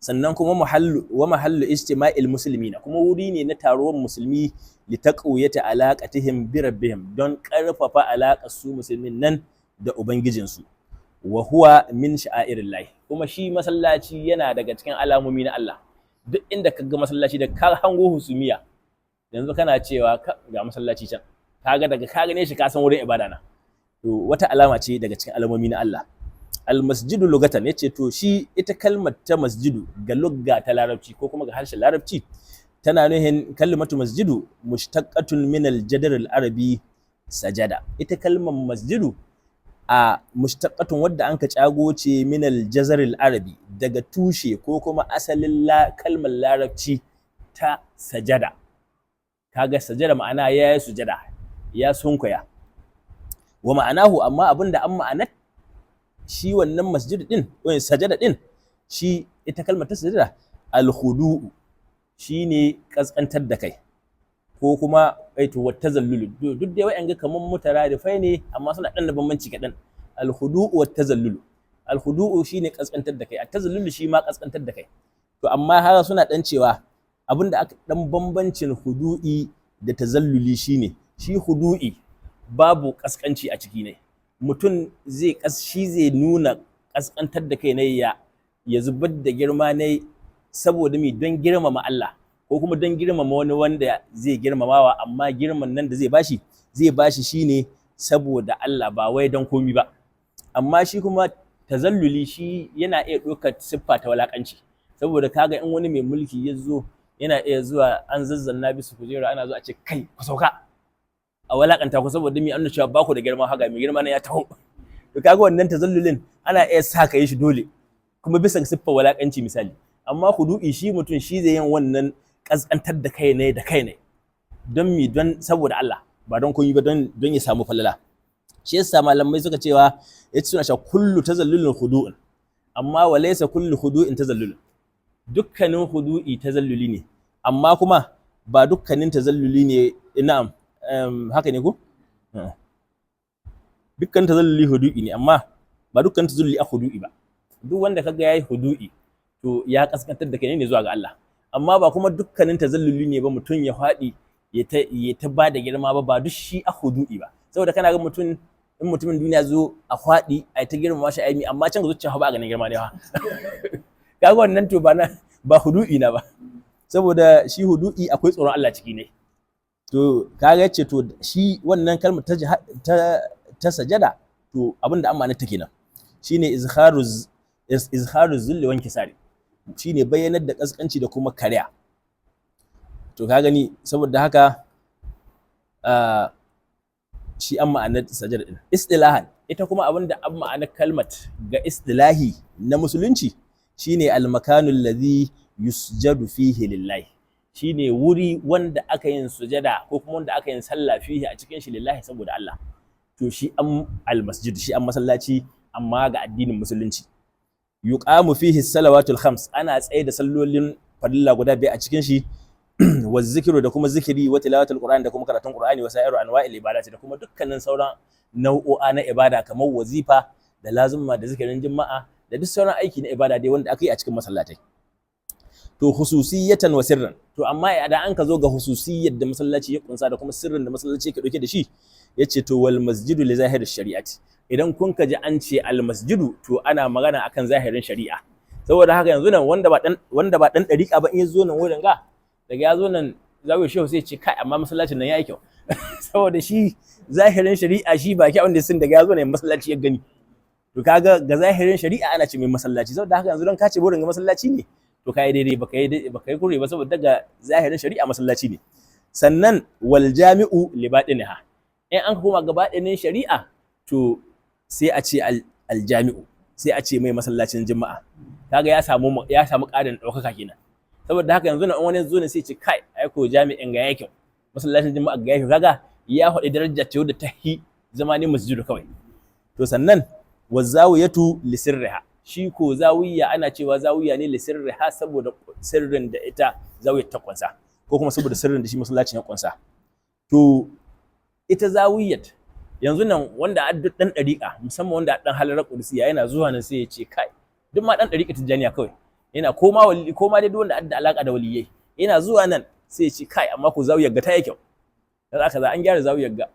sannan kuma mahallu ijtima'il muslimina, kuma wuri ne na taruwan musulmi li taqwiyati alaqatihim bi rabbihim, don karfafa alaqar su musulmin nan da ubangijinsu. Wa huwa min sha'airillahi, kuma shi masallaci yana daga cikin alamomi na Allah. Duk inda ka ga masallaci da ka hango husumiya, yanzu kana cewa ga masallaci can, kaga daga ka gane shi ka san wurin ibada na, to wata alama ce daga cikin alamomi na Allah. Almasjidu lugatan, yace to shi ita kalmar ta masjidu ga lugga ta larabci ko kuma ga harshen larabci tana nuhin kalmatu masjidu mushtaqqatun min aljadar al-arabi sajada. Ita kalmar masjidu a mushtaqqatun wadda anka cago ce min aljazar al-arabi, daga tushe ko kuma asalin kalmar larabci ta sajada. Kaga sajada ma'ana ya yi sujada, ya sunkuya. Wa ma'anahu, amma abinda an ma'anar shi wannan masjid din ko sajada din, shi ita kalmar ta sajada al-khudu'u shine kaskantar da kai, ko kuma to wat tazallul, duk da wayan ga kaman mutaradifai ne amma suna dan da bambanci kadan. Al-khudu'u wat tazallul, al-khudu'u shine kaskantar da kai, at-tazallul shi ma kaskantar da kai. To amma har suna dan cewa abinda aka dan bambancin khudu'i da tazalluli shine, shi khudu'i babu kaskanci a ciki ne, mutum zai nuna kaskantar da kai ne ya zubar da girma ne saboda mi, don girmama Allah ko kuma don girmama wani wanda zai girmamawa, amma girman nan da zai bashi shine saboda Allah, ba wai don komi ba. Amma shi kuma tazalluli shi yana iya ɗaukar siffa ta walakanci, saboda kaga in wani mai mulki ya zo yana iya zuwa an zazzanna bisa kujera, ana zuwa a ce kai ku sauka, a walakanta ku saboda mi an cewa ba ku da girma, haka mai girma ne ya taho. To kaga wannan tazallulin ana iya sa ka yi shi dole, kuma bisa ga siffar walakanci misali. Amma khudu'i shi mutum shi zai yin wannan kaskantar da kai ne don mi, don saboda Allah, ba don kun yi ba, don ya samu falala. Shi yasa malamai suka cewa yace suna cewa kullu tazallulin khudu'un, amma wa laysa kullu khudu'in tazallulun. Dukkanin khudu'i tazalluli ne, amma kuma ba dukkanin tazalluli ne. Na'am, haka ne ko? Dukkan tazalluli hudu'i ne, amma ba dukkan tazalluli a hudu'i ba. Duk wanda kaga yayi hudu'i to ya kaskantar da kai ne zuwa ga Allah, amma ba kuma dukkanin tazalluli ne ba mutum ya faɗi ya ta ba da girma ba duk shi a hudu'i ba. Saboda kana ga mutum, in mutumin duniya zo a faɗi a ta girma shi aimi, amma can ga zuciya ba a ganin girma ne ha. Kaga wannan to ba hudu'i na ba, saboda shi hudu'i akwai tsoron Allah ciki ne. To kaga yace to shi wannan kalmar ta sajada, to abinda an ma'ana ta kenan. shine izharu zulli wa inkisari, shine bayyanar da kaskanci da kuma karya. To ka gani, saboda haka shi an ma'anar sajada din. Istilahan, ita kuma abinda an ma'anar kalmat ga istilahi na musulunci shine al-makanul ladhi yusjadu fihi lillahi, shine wuri wanda aka yin sujada ko kuma wanda aka yin sallah fihi a cikin shi lillahi saboda Allah. To shi an al-masjid, shi an masallaci amma ga addinin musulunci. Yuqamu fihi salawatul khams, ana tsaye da sallolin farilla guda biyar a cikin shi, wa zikiru da kuma zikiri, wa tilawatul qur'ani da kuma karatun qur'ani, wa sa'iru anwa'il ibadati da kuma dukkanin sauran nau'o'a na ibada kamar wazifa da lazumma da zikirin juma'a da duk sauran aiki na ibada dai wanda aka yi a cikin masallatai. To hususiyatan wa sirran, to amma idan an ka zo ga hususiyyar da masallaci ya kunsa da kuma sirrin da masallaci yake dauke da shi, yace to wal masjidu li zahiri shari'ati, idan kun ka ji an ce al masjidu to ana magana akan zahirin shari'a. Saboda haka yanzu nan wanda ba dan dariƙa ba in ya zo nan wurin ga daga ya zo nan zawiya shehu sai ce kai amma masallacin nan yayi kyau saboda shi zahirin shari'a shi ba kyau wanda sun daga ya zo nan masallaci ya gani. To kaga ga zahirin shari'a ana ce mai masallaci, saboda haka yanzu don ka ce burin masallaci ne to kai daidai, baka yi kure ba, saboda daga zahirin shari'a masallaci ne. Sannan wal jami'u li batiniha, in an koma ga batinin shari'a to sai a ce al jami'u, sai a ce mai masallacin juma'a. Kaga ya samu ƙarin ɗaukaka kenan. Saboda haka yanzu na wani zo ne sai ce kai ai ko jami'in ga yake masallacin juma'a ga yake, kaga ya faɗi darajar ce wadda ta hi zama ne masjidu kawai. To sannan wa zawiyatu li sirriha, shi ko zawiya ana cewa zawiya ne li sirriha saboda sirrin da ita zawiyar ta kunsa ko kuma saboda sirrin da shi masallacin ya kunsa. To ita zawiyat yanzu nan wanda addu dan dariƙa, musamman wanda dan halarar qudsiya yana zuwa nan sai ya ce kai duk ma dan dariƙa tijaniya kawai yana koma wali, koma dai duk wanda adda alaka da waliyai yana zuwa nan sai ya ce kai amma ko zawiyar ga ta yi kyau, kaza an gyara zawiyar ga.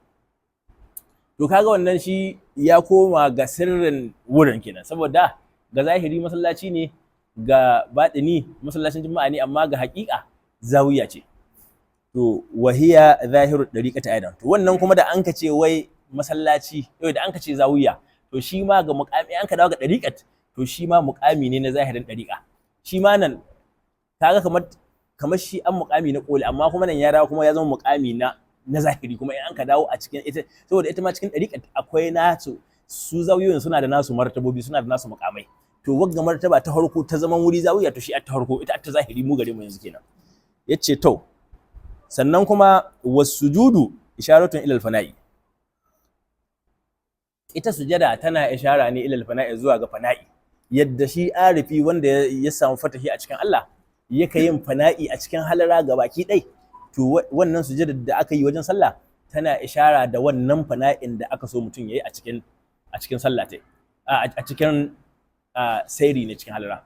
To kaga wannan shi ya koma ga sirrin wurin kenan, saboda ga zahiri masallaci ne, ga batini masallacin juma'a ne, amma ga haƙiƙa zawiya ce. To wahiya zahiru dariqati aidan, to wannan kuma da an ka ce wai masallaci, da an ka ce zawiya, to shi ma ga muqami an ka dawo ga dariqat, to shi ma muqami ne na zahirin dariqa. Shi ma nan kaga kamar shi an muqami na koli, amma kuma nan ya dawo kuma ya zama muqami na zahiri kuma in an ka dawo a cikin ita, saboda ita ma cikin dariqat akwai nasu, su zawiyoyin suna da nasu martabobi, suna da nasu muqamai. To wagga martaba ta farko ta zaman wuri zawiya, to shi ta farko ita ta zahiri mu gare mu yanzu kenan. Yace to sannan kuma wasujudu isharatun ilal fana'i, ita sujada tana ishara ne ilal fana'i zuwa ga fana'i, yadda shi arifi wanda ya samu fatahi a cikin Allah yake yin fana'i a cikin halara gabaki ɗai, to wannan sujada da aka yi wajen sallah tana ishara da wannan fana'in da aka so mutum yayi a cikin sallah tai, a cikin sairi ne cikin halara.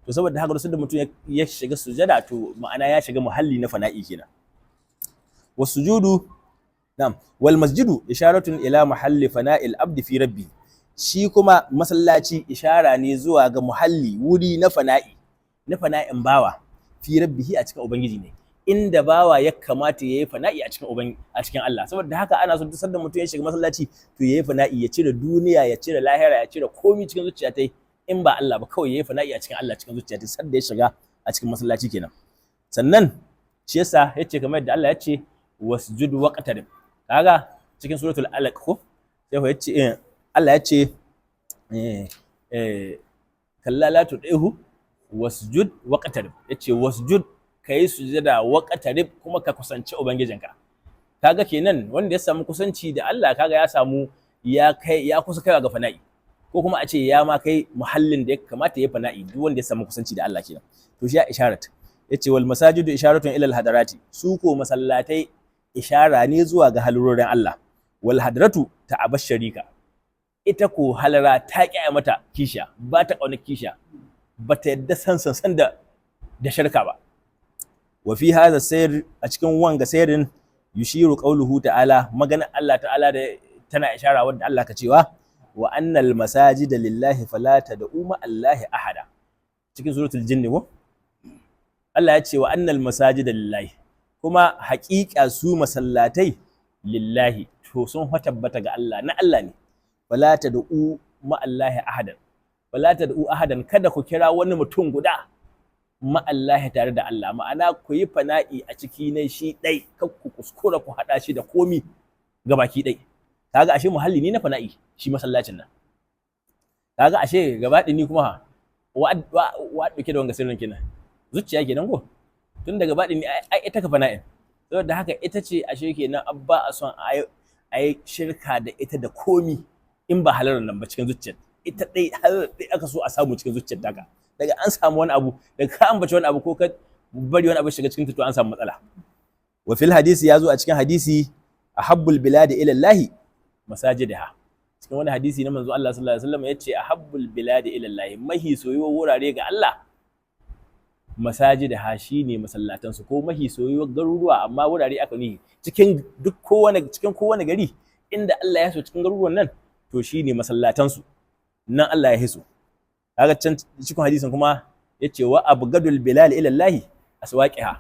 To saboda haka da mutum ya shiga sujada to ma'ana ya shiga muhalli na fana'i kenan. Wasujudu na'am wal masjidu isharatun ila mahalli fana'il abdi fi rabbi, shi kuma masallaci ishara ne zuwa ga muhalli, wuri na fana'in bawa fi rabbihi a cikin ubangiji ne, inda bawa ya kamata yayi fana'i a cikin Allah. Saboda haka ana so duk sanda mutum ya shiga masallaci to yayi fana'i, ya cire duniya, ya cire lahira, ya cire komai cikin zuciya tai in ba Allah ba, kawai yayi fana'i a cikin Allah cikin zuciya tai sanda ya shiga a cikin masallaci kenan. Sannan shi yasa yace kamar yadda Allah yace wasjud waqtarib, kaga cikin suratul alaq ko sai yace Allah yace kalla la tudihu wasjud waqtarib, yace wasjud kai sujada waqtarib kuma ka kusanci ubangijinka. Kaga kenan wanda ya samu kusanci da Allah kaga ya samu ya kusa kaiwa ga fana'i, ko kuma a ce ya ma kai muhallin da ya kamata ya fana'i, duk wanda ya samu kusanci da Allah kenan. To shi ya isharat, yace wal masajidu isharatun ila al hadarati, su ko masallatai ishara ne zuwa ga halurorin Allah. Wal hadratu ta'abash sharika, ita ko halara ta kiyaye mata kisha, ba ta kauna kisha, ba ta yadda san da shirka ba. Wa fi hadha sayr, a cikin wanga sayrin yushiru qawluhu ta'ala, magana Allah ta'ala da tana ishara wanda Allah ka cewa wa annal masajida lillahi fala tad'u ma Allahi ahada, cikin suratul jinni ko Allah ya ce wa annal masajida lillahi, kuma haƙiƙa su masallatai lillahi to sun tabbata ga Allah, na Allah ne. Fala tad'u ma'allahi ahadan wala tad'u ahadan, kada ku kira wani mutum guda ma'allahi tare da Allah, ma'ana ku yi fana'i a ciki ne shi dai, kar ku kuskura ku hada shi da komi gabaki dai. Kaga ashe muhalli ne na fana'i shi masallacin nan. Kaga ashe gaba ni kuma wa dauke da wanga sirrin kenan, zuciya kenan ko, tun daga baɗi ni ai ita ka fana'in, saboda haka ita ce ashe kenan abba a son ai shirka da ita da komi in ba halarar nan ba cikin zuciyar, ita dai halarar dai aka so a samu cikin zuciyar daga an samu wani abu, daga ka ambaci wani abu ko ka bari wani abu shiga cikin ta, to an samu matsala. Wa fil hadisi, ya zo a cikin hadisi, ahabbul biladi ila Allah masajidaha, cikin wani hadisi na manzo Allah sallallahu alaihi wasallam yace ahabbul biladi ila Allah, mahi soyuwar wurare ga Allah masajidaha shine masallatan su, ko mahi soyuwar garuruwa, amma wurare aka ni cikin kowane gari inda Allah ya so cikin garuruwan nan, to shine masallatan su nan Allah ya hiso. Kaga can cikin hadisin kuma yace wa abgadul bilal ila Allah aswaqiha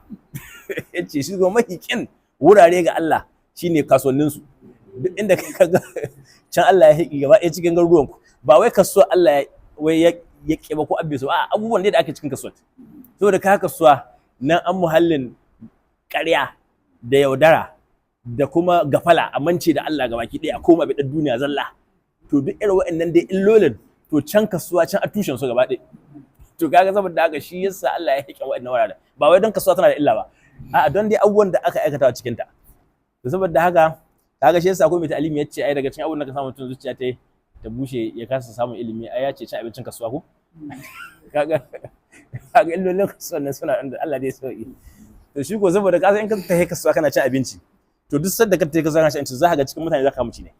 yace shi go mahikin wurare ga Allah shine kasuwannin su, duk inda kaga can Allah ya hiki gaba ɗaya cikin garuruwan ku, ba wai kasuwa Allah wai ya kiba ko abbe su, a abubuwan da ake cikin kasuwa, saboda ka kasuwa nan an muhallin ƙarya da yaudara da kuma gafala, amince da Allah gabaki ɗaya, a koma bi duniya zalla. To duk irin waɗannan dai illolin, to can kasuwa can a tushen su gaba ɗaya. To kaga saboda haka shi yasa Allah ya hike waɗannan wuraren, ba wai don kasuwa tana da illa ba, a'a don dai abubuwan da aka aikata cikin ta. To saboda haka kaga shi yasa ko mai ta'alimi yace ai daga cikin abubuwan da ka samu mutum zuciya ta bushe ya kasa samun ilimi, ai ya ce cin abincin kasuwa ko kaga illolin kasuwan nan suna da Allah dai sauki. To shi ko saboda ka san in ka tafi kasuwa kana cin abinci, to duk sanda ka tafi kasuwa kana cin abinci, za ka ga cikin mutane za ka muci ne,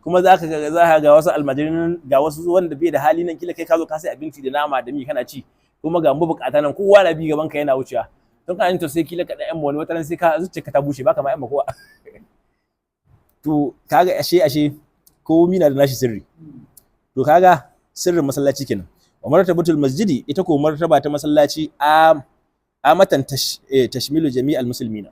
kuma za ka ga wasu almajirin, ga wasu wanda bai da hali nan, kila kai ka zo ka sai abinci da nama da mi kana ci, kuma ga mabukata nan kowa na bi gaban ka yana wucewa, don kana yin to sai kila ka da yan wani wataran sai ka zuciya ka ta bushe, baka ma yan kowa. To kaga ashe ko mina da nashi sirri. To kaga sirrin masallaci kenan. Wa martabatul masjidi, ita ko martaba ta masallaci amatan tashmilu jami'al muslimina,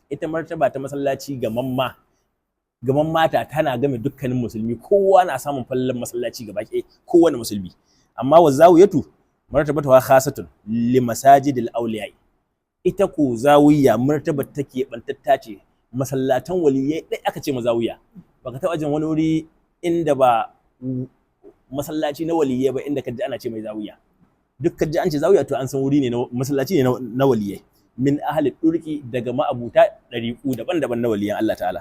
ita martaba ta masallaci gaman mata tana game dukkanin musulmi, kowa na samun fallan masallaci gaba ɗaya, kowane musulmi. Amma wa zawiyatu martabatu khasatun li masajidil awliya, ita ko zawiya martabar take bantatta ce, masallatan waliyai dai aka ce mazawiya. Baka taɓa jin wani wuri inda ba masallaci na waliyai ba inda kaji ana ce mai zawiya. Duk kaji an ce zawiya to an san wuri ne na masallaci ne na waliyai, min ahli durki, daga ma'abuta dariku daban-daban na waliyan Allah ta'ala.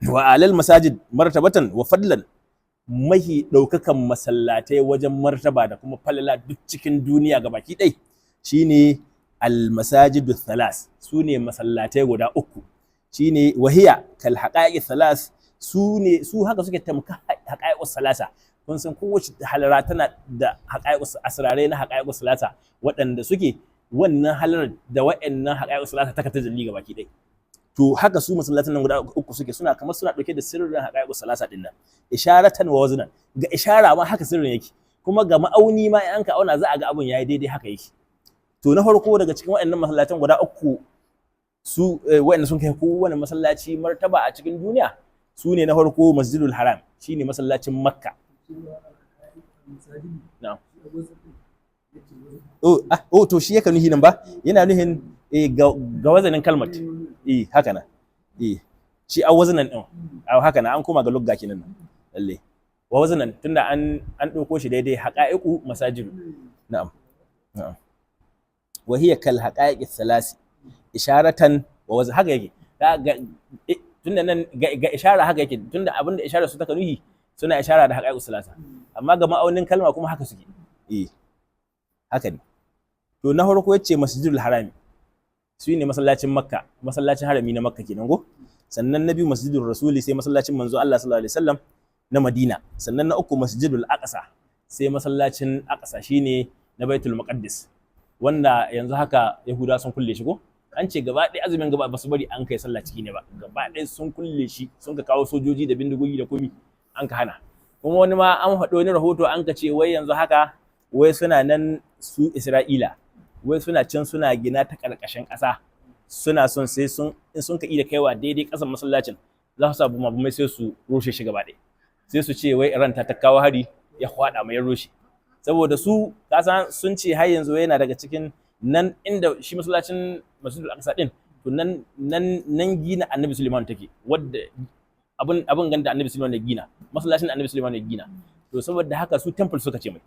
Wa alal masajid martabatan wa fadlan, mahi daukakan masallatai wajen martaba da kuma falala duk cikin duniya gabaki dai shine al masajidu thalas, sune masallatai guda uku, shine wahiya kal haqaiqi thalas, su haka suke tamka haqaiqus salasa. Kun san kowace halara tana da haqaiqus asrarai na haqaiqus salasa, waɗanda suke wannan halarar da wa'annan haqaiqus salasa ta tajalli gabaki dai. To haka su masallatan nan guda uku suke, suna kamar suna dauke da sirrin haqaiqus salasa din nan, isharatan wa waznan, ga ishara ma haka sirrin yake, kuma ga ma'auni ma in ka auna za a ga abun yayi daidai haka yake. To na farko daga cikin waɗannan masallatan guda uku, su waɗanda sun kai kowane masallaci martaba a cikin duniya, su ne na farko Masjidul Haram, shine masallacin Makka. Na'am. To shi yake nuhi nan ba, yana nuhin ga wazanin kalmat, haka na, shi a wazanan din, haka na an koma ga lugga kenan lalle, wa wazanan tunda an ɗauko shi daidai, haqaiqu masajidu. Na'am. Wa hiya kal haqaiqi thalasi isharatan wa wazn, haka yake tunda nan ga ishara haka yake, tunda abinda ishara su ta nuhi suna ishara da haqaiqus salasa, amma ga ma'aunin kalma kuma haka suke. Haka ne. To na farko yace Masjidul Harami, su ne masallacin Makka, masallacin harami na Makka kenan go. Sannan na biyu Masjidul Rasuli, sai masallacin manzo Allah sallallahu alaihi wasallam na Madina. Sannan na uku Masjidul Aqsa, sai masallacin Aqsa shine na Baitul Maqdis, wanda yanzu haka Yahuda sun kulle shi ko. An ce gaba ɗaya azumin gaba ba su bari an kai sallah ciki ne ba, gaba ɗaya sun kulle shi, sun ka kawo sojoji da bindigogi da komi an ka hana. Kuma wani ma an faɗo wani rahoto an ka ce wai yanzu haka wai suna nan su Isra'ila, wai suna can suna gina ta ƙarƙashin ƙasa, suna son sai in sun ka iya kaiwa daidai ƙasan masallacin, za su sa bumabumai sai su rushe shi gaba ɗaya, sai su ce wai Iran ta kawo hari ya hwada mai roshi saboda su kasan sun ce har yanzu yana daga cikin nan inda shi masallacin Masjidul Aqsa din to nan gina Annabi Sulaiman take wadda abin ganda Annabi Sulaiman ya gina masallacin Annabi Sulaiman ya gina to saboda haka su temple suka ce mai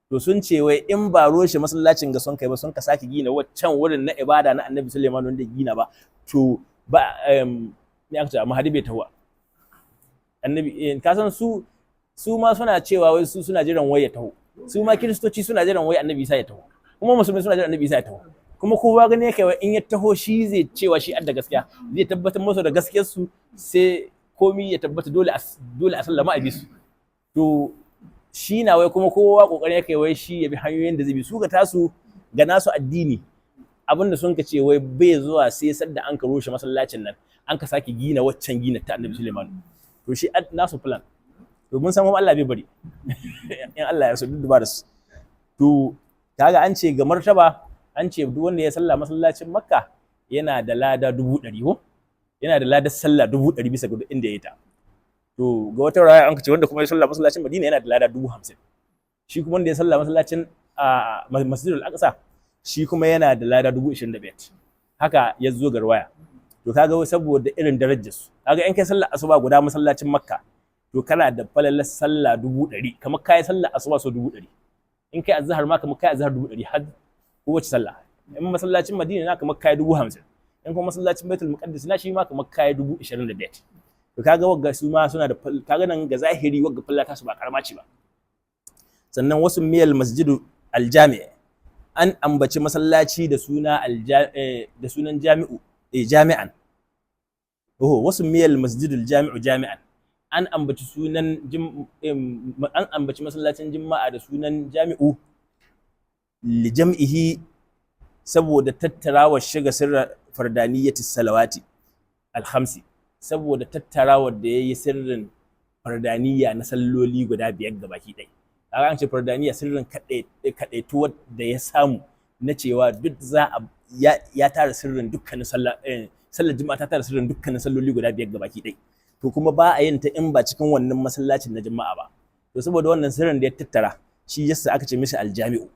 to sun ce wai in ba roshe masallacin ga son kai ba sun ka saki gina waccan wurin na ibada na Annabi Sulaiman wanda gina ba to ba ne aka ce Mahdi bai tawa Annabi ka san su ma suna cewa wai su suna jiran wai ya taho su ma kiristoci suna jiran wai Annabi Isa ya taho kuma musulmi suna jiran Annabi Isa ya taho kuma kowa gane yake wai in ya taho shi zai cewa shi adda gaskiya zai tabbatar musu da gaskiyar su sai komi ya tabbata dole a sallama a bi su to shi na wai kuma kowa kokarin yake wai shi ya bi hanyoyin da zai bi su ga tasu ga nasu addini abinda sun ka ce wai bai zuwa sai sadda an ka rushe masallacin nan an ka sake gina waccan gina ta Annabi Sulaiman to shi nasu plan to mun san Allah bai bari in Allah ya so duk da su to kaga an ce ga martaba an ce duk wanda ya salla masallacin Makka yana da lada 100 ko yana da ladar sallah 100 bisa ga inda ya ta to ga wata raya an ce wanda kuma ya salla masallacin Madina yana da lada 50 shi kuma wanda ya salla masallacin Masjidul Aqsa shi kuma yana da lada 25 haka ya zo ga riwaya to kaga saboda irin darajar su kaga in kai sallar asuba guda masallacin Makka to kana da falalar sallah 100 kamar kai sallar asuba so 100 in kai azhar ma kamar kai azhar 100 har kowace sallah in masallacin Madina na kamar kai 50 in kuma masallacin Baitul Muqaddas na shi ma kamar kai 25 to kaga wagga su ma suna da kaga nan ga zahiri wagga fallata su ba karama ce ba sannan wasu miyal masjidu aljami' an ambaci masallaci da suna da sunan jami'an wasu miyal masjidul jami'u jami'an an ambaci masallacin juma'a da sunan jami'u li jam'ihi saboda tattarawa shiga sirra fardaniyyati salawati alhamsi saboda tattarawa da yayi sirrin fardaniya na salloli guda 5 gabaki ɗaya kaga an ce fardaniya sirrin kadaituwar da ya samu na cewa duk za a ya tara sirrin dukkanin sallar juma'a ta tara sirrin dukkanin salloli guda 5 gabaki ɗaya to kuma ba a yin ta in ba cikin wannan masallacin na juma'a ba to saboda wannan sirrin da ya tattara shi yasa aka ce mishi aljami'u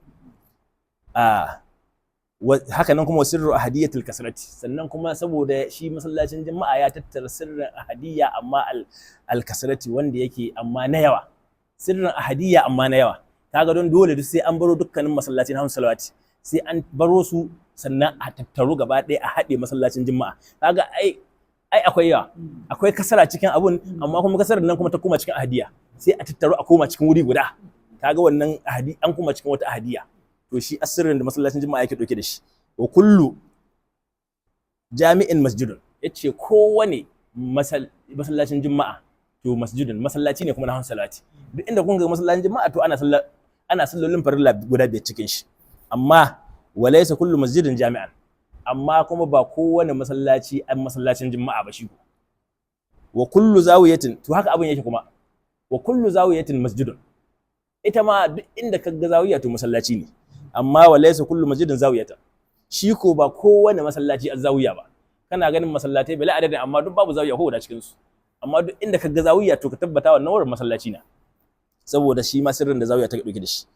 haka nan kuma sirru ahadiyatul kasrati sannan kuma saboda shi masallacin juma'a ya tattara sirrin ahadiyya amma al-kasrati wanda yake amma na yawa sirrin ahadiyya amma na yawa kaga don dole duk sai an baro dukkanin masallacin hamsu salawati sai an baro su sannan a tattaru gaba ɗaya a haɗe masallacin juma'a kaga ai akwai yawa akwai kasara cikin abun amma kuma kasarar nan kuma ta koma cikin ahadiyya sai a tattaru a koma cikin wuri guda kaga wannan an koma cikin wata ahadiyya to shi asirin da masallacin juma'a yake dauke da shi wa kullu jami'in masjidun yace kowane masallacin juma'a to masjidun masallaci ne kuma na hamsu salati duk inda kun ga masallacin juma'a to ana sallolin farilla guda 5 cikin shi amma walaysa kullu masjidin jami'an amma kuma ba kowane masallaci an masallacin juma'a ba shi ko wa kullu zawiyatin to haka abin yake kuma wa kullu zawiyatin masjidun ita ma duk inda kaga zawiya to masallaci ne amma walaysa kullu masjidin zawiyatan shi ko ba kowane masallaci an zawiya ba kana ganin masallatai bila adadin amma duk babu zawiya ko guda cikin su amma duk inda kaga zawiya to ka tabbata wannan wurin masallaci na saboda shi ma sirrin da zawiya ta dauke da shi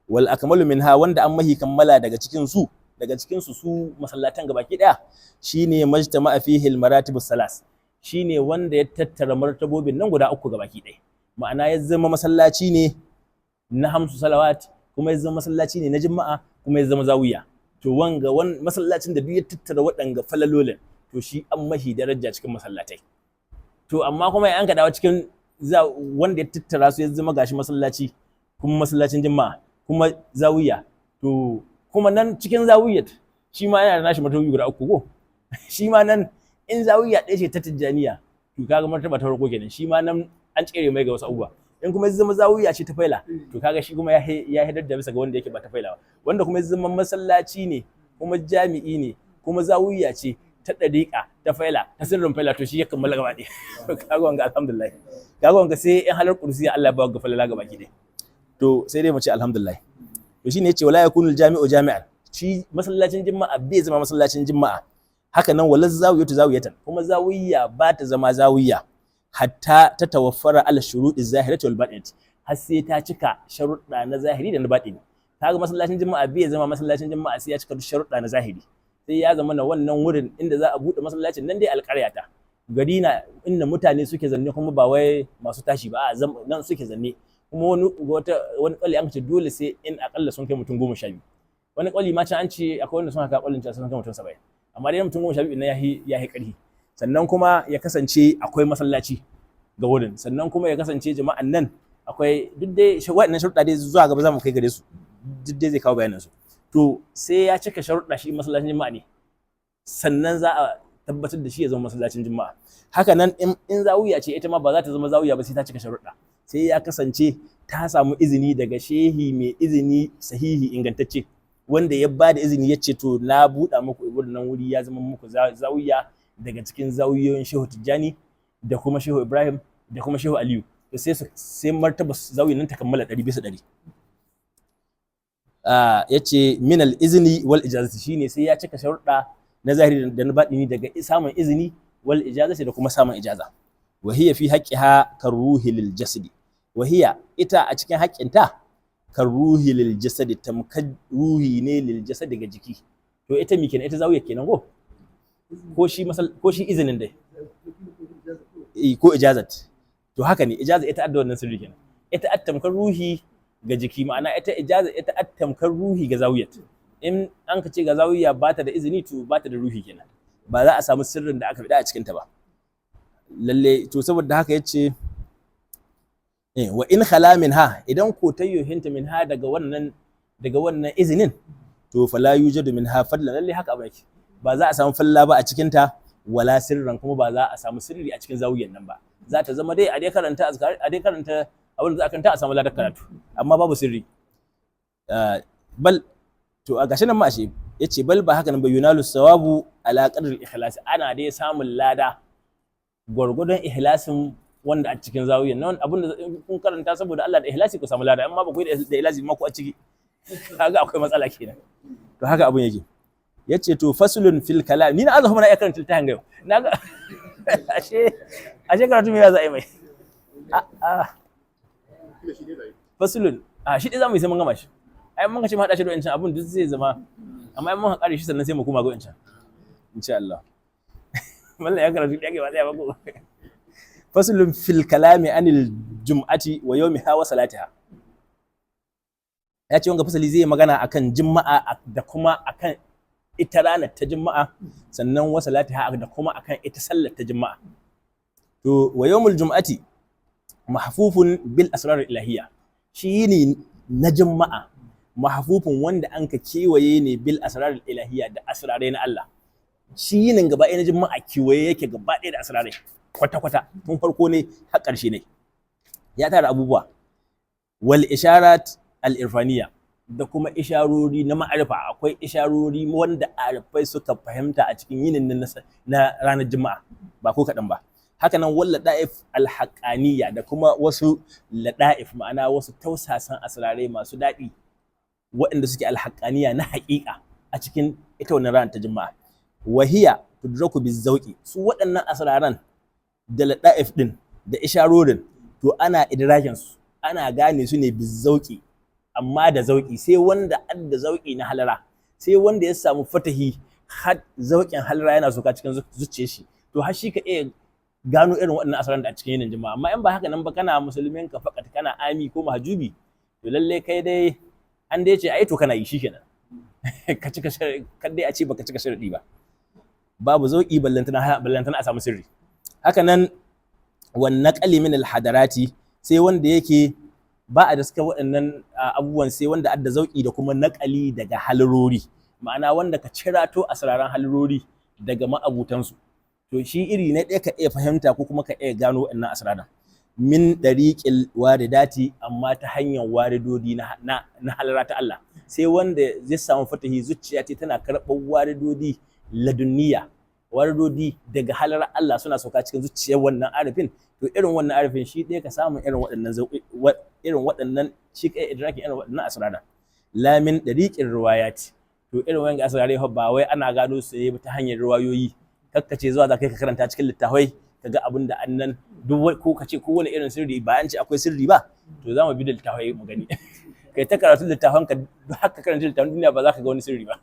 wal akmalu minha wanda an mahi kammala daga cikin su su masallatan gabaki daya shine majtama'a fihi al maratibus salas shine wanda ya tattara martabobin nan guda 3 gabaki daya ma'ana ya zama masallaci ne na hamsu salawat kuma ya zama masallaci ne na juma'a kuma ya zama zawiya to masallacin da duk ya tattara waɗanga falalolin to shi an mahi daraja cikin masallatai to amma kuma an ka dawo cikin wanda ya tattara su ya zama gashi masallaci kuma masallacin juma'a kuma zawiya to kuma nan cikin zawiyat shi ma yana da nashi martabobi guda 3 ko shi ma nan in zawiya ɗaya ce ta tijjaniya to kaga martaba ta farko kenan shi ma nan an tsere mai ga wasu abubuwa in kuma ya zama zawiya ce ta faila to kaga shi kuma ya hidar da bisa ga wanda yake ba ta faila ba wanda kuma ya zama masallaci ne kuma jami'i ne kuma zawiya ce ta dariƙa ta faila ta sirrin faila to shi ya kammala gaba ɗaya kaga wanga alhamdulillah kaga wanga sai in halar kursiya Allah ya ba ga falala gaba ki dai to sai dai mu ce alhamdulillah to shine yace wala yakunu jami'u jami'an shi masallacin juma'a bai zama masallacin juma'a haka nan wala zawiyatu zawiyatan kuma zawiya ba ta zama zawiya hatta ta tawaffara ala shuruɗi zahirati wal batinati har sai ta cika sharuɗa na zahiri da na baɗini. Kaga masallacin juma'a bai zama masallacin juma'a sai ya cika duk sharuɗa na zahiri, sai ya zama na wannan wurin inda za a buɗe masallacin nan dai alƙarya ta gari na inda mutane suke zanne, kuma ba wai masu tashi ba a nan suke zanne. Kuma wani ƙwali an ce dole sai in aƙalla sun kai mutum 12. Wani ƙwali ma can an ce akwai wanda sun haka ƙwalin can sun kai mutum 70, amma dai mutum 12 na yahi ƙarfi. Sannan kuma ya kasance akwai masallaci ga wurin, sannan kuma ya kasance jama'an nan akwai duk dai waɗannan sharuɗa dai zuwa gaba za mu kai gare su, duk dai zai kawo bayanan su. To sai ya cika sharuɗa shi masallacin juma'a ne, sannan za a tabbatar da shi ya zama masallacin juma'a. Haka nan in zawiya ce ita ma ba za ta zama zawiya ba sai ta cika sharuɗa, sai ya kasance ta samu izini daga shehi mai izini sahihi ingantacce, wanda ya ba da izini ya ce to na buɗa muku wannan wuri ya zama muku zawiya daga cikin zawiyoyin Shehu Tijjani da kuma Shehu Ibrahim da kuma Shehu Aliyu. To sai martaba zawiyan nan ta kammala 100%. Ya ce minal izini wal ijazati, shine sai ya cika sharuɗa na zahiri da na baɗini daga samun izini wal ijazati da kuma samun ijaza. Wahiya fi haqqiha karuhi lil jasadi, wahiya ita a cikin haƙƙinta karuhi lil jasadi, tamkar ruhi ne lil jasadi ga jiki. To ita mi kenan, ita zawiya kenan ko shi izinin dai ko ijazat. To haka ne, ijaza ita adda wannan sirri kenan, ita tamkar ruhi ga jiki, ma'ana ita ijaza ita tamkar ruhi ga zawiyat. In an ka ce ga zawiya ba ta da izini to ba ta da ruhi kenan, ba za a samu sirrin da aka fida a cikin ta ba lalle. To saboda haka yace wa in khala minha, idan ko tayyohinta minha daga wannan izinin, to fala yujadu minha fadlan, lalle haka abu yake, ba za a samu falla ba a cikin ta, wala sirran, kuma ba za a samu sirri a cikin zawiyan nan ba. Za ta zama dai a dai karanta azkar, a dai karanta abin da za a karanta a samu ladar karatu, amma babu sirri. Bal to a gashi nan ma ashe yace bal ba haka nan ba, yunalu sawabu ala qadri ikhlasi, ana dai samun lada gwargwadon ikhlasin wanda a cikin zawiyan nan. Abin da kun karanta saboda Allah da ikhlasi ku samu lada, amma ba ku yi da ikhlasi ma ku a ciki, kaga akwai matsala kenan. To haka abun yake. Yace to faslun fil kalam, ni na azhuma na iya karanta ta hanga yau naga ashe karatu me ya za a yi mai faslun shi dai zamu yi sai mun gama shi. Ai mun kace mu hada shi da wancan abun duk zai zama, amma ai mun kare shi sannan sai mu koma ga wancan insha Allah. Wallahi ya karatu da yake ba zai ba ko. Faslun fil kalami anil jum'ati wa yawmiha wa salatiha. Ya ce wanga fasali zai magana akan juma'a da kuma akan ita ranar ta juma'a, sannan wa salatiha da kuma akan ita sallar ta juma'a. To wa yawmul jum'ati mahfufun bil asrar ilahiyya, shi ne na juma'a mahfufun wanda an ka kewaye ne bil asrar ilahiyya da asrarai na Allah. Shi yinin gaba ɗaya na juma'a kewaye yake gaba ɗaya da asrarai kwata-kwata, tun farko ne har ƙarshe ne. Ya tara abubuwa wal isharat al irfaniya, da kuma isharori na ma'arifa. Akwai isharori wanda arifai suka fahimta a cikin yinin na ranar juma'a, ba ko kaɗan ba. Haka nan wal lada'if al haqqaniyya, da kuma wasu lada'if, ma'ana wasu tausasan asrarai masu daɗi waɗanda suke al haqqaniyya na haƙiƙa a cikin ita wannan ranar ta juma'a. Wahiya tudraku bizauqi, su waɗannan asraran da lada'if din da isharorin, to ana idrakin su, ana gane su ne bizauqi, amma da zauki, sai wanda adda zauki na halara, sai wanda ya samu fatahi har zaukin halara yana soka cikin zuciyar shi, to har shi ka iya gano irin waɗannan asraran da a cikin yinin juma'a. Amma in ba haka nan ba, kana musulmin ka fakat, kana ami ko mahjubi, to lalle kai dai an dai ce ai to kana yi shikenan. Ka cika kan dai a ce baka cika sharadi ba, babu zauki ballantana a samu sirri. Haka nan wan naqali min al hadarati, sai wanda yake ba a da suka waɗannan abubuwan, sai wanda adda zauki da kuma naƙali daga halarori, ma'ana wanda ka cirato asraran halarori daga ma'abutansu. To shi iri na ɗaya ka iya fahimta ko kuma ka iya gano waɗannan asraran min dariqil waridati, amma ta hanyar waridodi na halara ta Allah. Sai wanda zai samu fatahi, zuciya ce tana karɓar waridodi ladunniya, waridodi daga halar Allah suna sauka cikin zuciyar wannan arifin. To irin wannan arifin shi ɗaya ka samu irin waɗannan shi ka idrakin irin waɗannan asrara. La min dariqir riwayati, to irin wannan asrare ba wai ana gano su ne ta hanyar riwayoyi, kakkace zuwa za kai ka karanta cikin littafai kaga abin da annan duk ko kace kowane irin sirri ba an ce akwai sirri ba, to za mu bi da littafai mu gani kai ta karatu littafan ka haka karanta littafan duniya ba za ka ga wani sirri ba